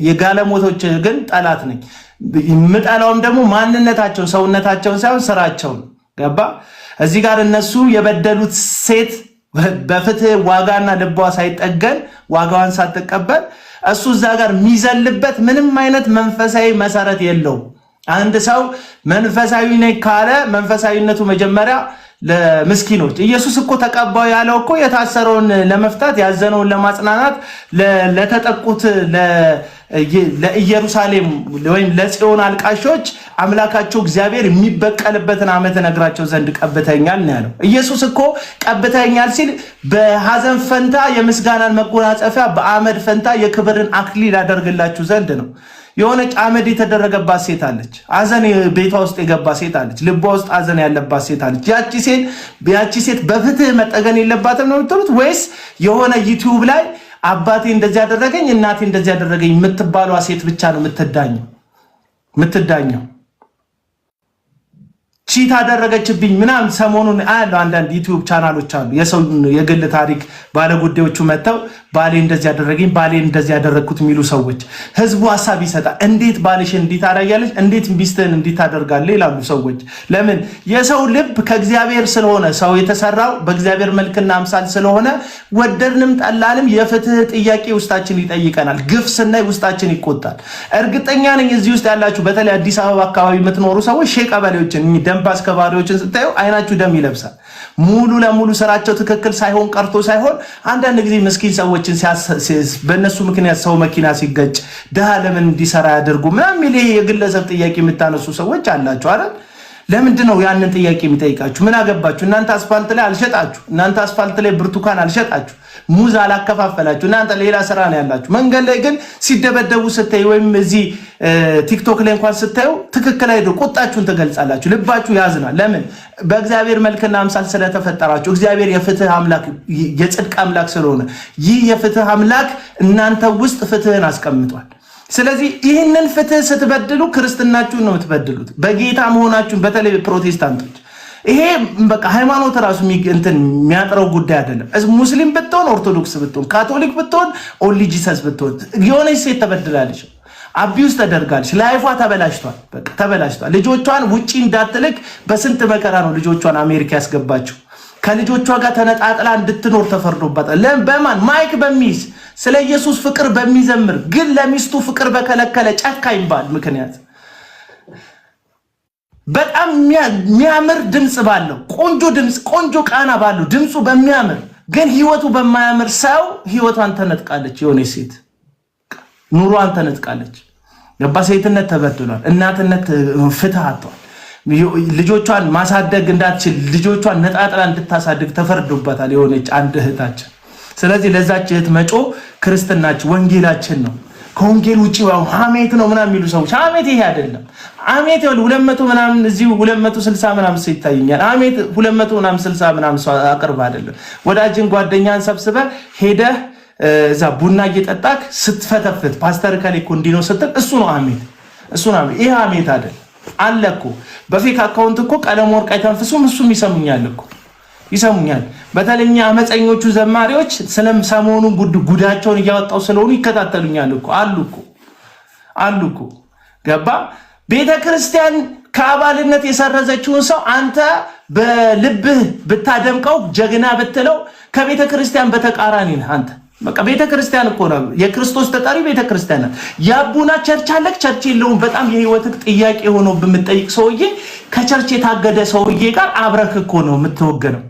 የጋለሞቶች ግን ጠላት ነኝ። ምጠላውም ደግሞ ማንነታቸውን ሰውነታቸውን ሳይሆን ስራቸውን ገባ። እዚህ ጋር እነሱ የበደሉት ሴት በፍትህ ዋጋና ልቧ ሳይጠገን ዋጋዋን ሳትቀበል እሱ እዛ ጋር የሚዘልበት ምንም አይነት መንፈሳዊ መሰረት የለው። አንድ ሰው መንፈሳዊ ነኝ ካለ መንፈሳዊነቱ መጀመሪያ ለምስኪኖች ኢየሱስ እኮ ተቀባው ያለው እኮ የታሰረውን ለመፍታት ያዘነውን ለማጽናናት ለተጠቁት ለኢየሩሳሌም ወይም ለጽዮን አልቃሾች አምላካቸው እግዚአብሔር የሚበቀልበትን ዓመት ነግራቸው ዘንድ ቀብተኛል ነው ያለው። ኢየሱስ እኮ ቀብተኛል ሲል በሐዘን ፈንታ የምስጋናን መጎናጸፊያ በአመድ ፈንታ የክብርን አክሊል ያደርግላችሁ ዘንድ ነው። የሆነች አመድ የተደረገባት ሴት አለች። ሐዘን ቤቷ ውስጥ የገባ ሴት አለች። ልቧ ውስጥ ሐዘን ያለባት ሴት አለች። ያቺ ሴት በፍትህ መጠገን የለባትም ነው የምትሉት? ወይስ የሆነ ዩቲዩብ ላይ አባቴ እንደዚህ ያደረገኝ እናቴ እንደዚህ ያደረገኝ የምትባሏ ሴት ብቻ ነው የምትዳኘው? ቺት አደረገችብኝ ምናምን ሰሞኑን አያለው አንዳንድ ዩቲዩብ ቻናሎች አሉ የሰው የግል ታሪክ ባለጉዳዮቹ መተው ባሌ እንደዚህ ያደረገኝ ባሌ እንደዚህ ያደረኩት የሚሉ ሰዎች ህዝቡ ሐሳብ ይሰጣል። እንዴት ባልሽን እንዴት አደረጋለሽ እንዴት ሚስትህን እንዴት ታደርጋለህ ይላሉ ሰዎች። ለምን የሰው ልብ ከእግዚአብሔር ስለሆነ ሰው የተሰራው በእግዚአብሔር መልክና አምሳል ስለሆነ ወደድንም ጠላንም የፍትህ ጥያቄ ውስጣችን ይጠይቀናል። ግፍ ስናይ ውስጣችን ይቆጣል። እርግጠኛ ነኝ እዚህ ውስጥ ያላችሁ በተለይ አዲስ አበባ አካባቢ የምትኖሩ ሰዎች ሼህ ቀበሌዎችን ደንብ አስከባሪዎችን ስታዩ አይናችሁ ደም ይለብሳል። ሙሉ ለሙሉ ስራቸው ትክክል ሳይሆን ቀርቶ ሳይሆን አንዳንድ ጊዜ ምስኪን ሰዎችን በእነሱ ምክንያት ሰው መኪና ሲገጭ ድሃ ለምን እንዲሰራ ያደርጉ ምናምን የግለሰብ ጥያቄ የምታነሱ ሰዎች አላችሁ አይደል? ለምንድን ነው ያንን ጥያቄ የሚጠይቃችሁ? ምን አገባችሁ? እናንተ አስፋልት ላይ አልሸጣችሁ፣ እናንተ አስፋልት ላይ ብርቱካን አልሸጣችሁ፣ ሙዝ አላከፋፈላችሁ፣ እናንተ ሌላ ስራ ነው ያላችሁ። መንገድ ላይ ግን ሲደበደቡ ስታይ ወይም እዚህ ቲክቶክ ላይ እንኳን ስታዩ ትክክል አይደው ቁጣችሁን ትገልጻላችሁ፣ ልባችሁ ያዝናል። ለምን? በእግዚአብሔር መልክና አምሳል ስለተፈጠራችሁ። እግዚአብሔር የፍትህ አምላክ የጽድቅ አምላክ ስለሆነ ይህ የፍትህ አምላክ እናንተ ውስጥ ፍትህን አስቀምጧል። ስለዚህ ይህንን ፍትህ ስትበድሉ ክርስትናችሁን ነው የምትበድሉት። በጌታ መሆናችሁን በተለይ ፕሮቴስታንቶች ይሄ በቃ ሃይማኖት ራሱ የሚያጥረው ጉዳይ አይደለም። ሙስሊም ብትሆን ኦርቶዶክስ ብትሆን ካቶሊክ ብትሆን ኦንሊ ጂሰስ ብትሆን የሆነች ሴት ተበድላለች፣ አቢውስ ተደርጋለች፣ ላይፏ ተበላሽቷል። በቃ ተበላሽቷል። ልጆቿን ውጪ እንዳትልክ በስንት መከራ ነው ልጆቿን አሜሪካ ያስገባቸው። ከልጆቿ ጋር ተነጣጥላ እንድትኖር ተፈርዶባታል። በማን ማይክ በሚይዝ ስለ ኢየሱስ ፍቅር በሚዘምር ግን ለሚስቱ ፍቅር በከለከለ ጨካኝ ባል ምክንያት በጣም የሚያምር ድምጽ ባለው ቆንጆ ድምጽ ቆንጆ ቃና ባለው ድምጹ በሚያምር ግን ህይወቱ በማያምር ሰው ህይወቷን ተነጥቃለች። የሆነ ሴት ኑሯን ተነጥቃለች። ገባ? ሴትነት ተበድሏል። እናትነት ፍትህ አጥቷል። ልጆቿን ማሳደግ እንዳትችል ልጆቿን ነጣጥላ እንድታሳድግ ተፈርዶባታል የሆነች አንድ እህታችን። ስለዚህ ለዛች እህት መጮ ክርስትናችን ወንጌላችን ነው። ከወንጌል ውጪ ሐሜት ነው ምናምን የሚሉ ሰዎች ሐሜት ይሄ አይደለም። ሐሜት ይኸውልህ 200 ምናምን እዚሁ 260 ምናምን ሰው ይታየኛል። ሐሜት 200 ምናምን 60 ምናምን ሰው አቅርብ አይደለም። ወዳጅን ጓደኛን ሰብስበ ሄደህ እዛ ቡና እየጠጣክ ስትፈተፍት ፓስተር ከሌ እኮ እንዲህ ነው ስትል እሱ ነው ሐሜት። እሱ ነው ሐሜት። ይሄ ሐሜት አይደለም። አለ እኮ በፌክ አካውንት እኮ ቀለም ወርቅ አይተንፍሱም። እሱም ይሰሙኛል እኮ ይሰሙኛል። በተለኛ አመፀኞቹ ዘማሪዎች ስለም ሰሞኑን ጉዳቸውን እያወጣው ስለሆኑ ይከታተሉኛል እኮ አሉ እኮ ገባ? ቤተክርስቲያን ከአባልነት የሰረዘችውን ሰው አንተ በልብህ ብታደምቀው ጀግና ብትለው ከቤተክርስቲያን በተቃራኒ ነህ አንተ። በቃ ቤተክርስቲያን እኮ ነው የክርስቶስ ተጠሪ ቤተክርስቲያን ናት። ያቡና ቸርች አለክ ቸርች የለውም በጣም የህይወትክ ጥያቄ ሆኖ በምትጠይቅ ሰውዬ ከቸርች የታገደ ሰውዬ ጋር አብረክ እኮ ነው የምትወገነው።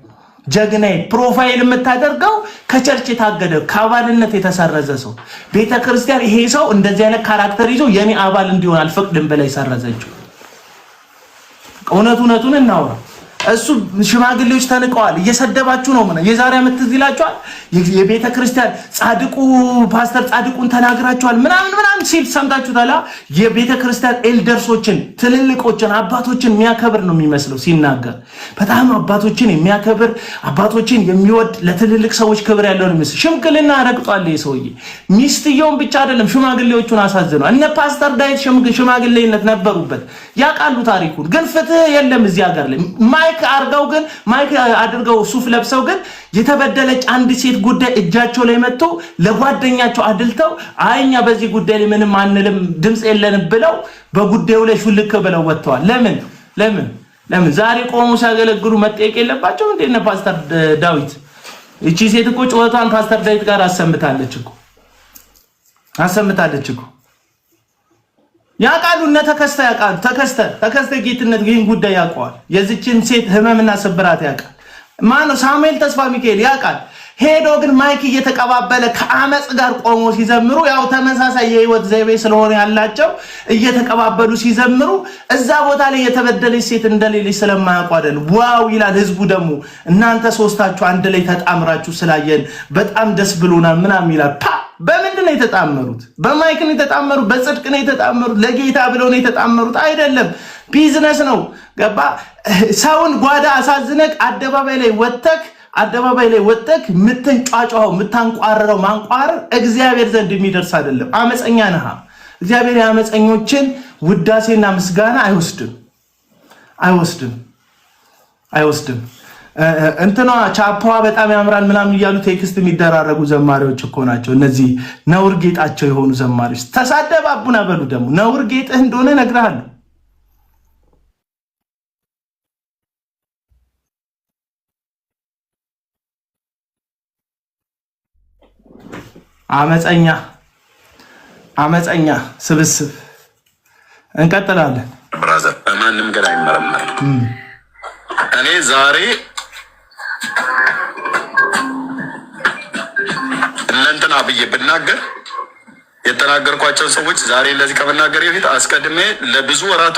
ጀግናይ ፕሮፋይል የምታደርገው ከቸርች የታገደ ከአባልነት የተሰረዘ ሰው ቤተክርስቲያን ይሄ ሰው እንደዚህ አይነት ካራክተር ይዞ የኔ አባል እንዲሆን አልፈቅድም ብላ ይሰረዘችው። እውነቱን እናውራ። እሱ ሽማግሌዎች ተንቀዋል። እየሰደባችሁ ነው። የዛሬ ዓመት ትዝ ይላችኋል። የቤተክርስቲያን ጻድቁ ፓስተር ጻድቁን ተናግራችኋል ምናምን ሲል ሰምታችሁታል። የቤተክርስቲያን ኤልደርሶችን ትልልቆችን አባቶችን የሚያከብር ነው የሚመስለው ሲናገር። በጣም አባቶችን የሚያከብር አባቶችን የሚወድ ለትልልቅ ሰዎች ክብር ያለው ነው የሚመስለው። ሽምግልና ረግጧል ሰውዬ። ሚስትየውን ብቻ አይደለም ሽማግሌዎቹን አሳዝኗል። እነ ፓስተር ዳዊት ሽማግሌነት ነበሩበት ያውቃሉ ታሪኩን። ግን ፍትህ የለም እዚህ ሀገር ላይ። ማይክ አድርገው ሱፍ ለብሰው ግን የተበደለች አንድ ሴት ጉዳይ እጃቸው ላይ መጥቶ ለጓደኛቸው አድልተው አይኛ በዚህ ጉዳይ ላይ ምንም አንልም ድምጽ የለንም ብለው በጉዳዩ ላይ ሹልክ ብለው ወጥተዋል። ለምን ዛሬ ቆሞ ሲያገለግሉ መጠየቅ የለባቸው እንዴ? እነ ፓስተር ዳዊት እቺ ሴት እኮ ጩኸቷን ፓስተር ዳዊት ጋር አሰምታለች እኮ ያቃሉ እነ ተከስተ ጌትነት ይህን ጉዳይ ያውቀዋል። የዚችን ሴት ህመምና ስብራት ያውቃል። ማነው? ሳሙኤል ተስፋ ሚካኤል ያውቃል። ሄዶ ግን ማይክ እየተቀባበለ ከአመጽ ጋር ቆሞ ሲዘምሩ ያው ተመሳሳይ የህይወት ዘይቤ ስለሆነ ያላቸው እየተቀባበሉ ሲዘምሩ እዛ ቦታ ላይ የተበደለች ሴት እንደሌለች ስለማያውቁ አይደል? ዋው ይላል ህዝቡ። ደግሞ እናንተ ሶስታችሁ አንድ ላይ ተጣምራችሁ ስላየን በጣም ደስ ብሎናል ምናምን ይላል። በምንድን ነው የተጣመሩት? በማይክ ነው የተጣመሩት? በጽድቅ ነው የተጣመሩት? ለጌታ ብለው ነው የተጣመሩት? አይደለም። ቢዝነስ ነው። ገባ? ሰውን ጓዳ አሳዝነክ አደባባይ ላይ ወጥተክ ምትንጫጫው ምታንቋረረው ማንቋረር እግዚአብሔር ዘንድ የሚደርስ አይደለም። አመፀኛ ነህ። እግዚአብሔር የአመፀኞችን ውዳሴና ምስጋና አይወስድም። አይወስድም። እንትኗ ቻፓዋ በጣም ያምራል ምናምን እያሉ ቴክስት የሚደራረጉ ዘማሪዎች እኮ ናቸው እነዚህ ነውር ጌጣቸው የሆኑ ዘማሪዎች። ተሳደባቡና በሉ ደግሞ ነውር ጌጥህ እንደሆነ እነግርሃለሁ። አመፀኛ ስብስብ። እንቀጥላለን። ብራዘር በማንም ገና አይመረመርም። እኔ ዛሬ እነንትና ብዬ ብናገር የተናገርኳቸው ሰዎች ዛሬ እንደዚህ ከመናገር በፊት አስቀድሜ ለብዙ ወራት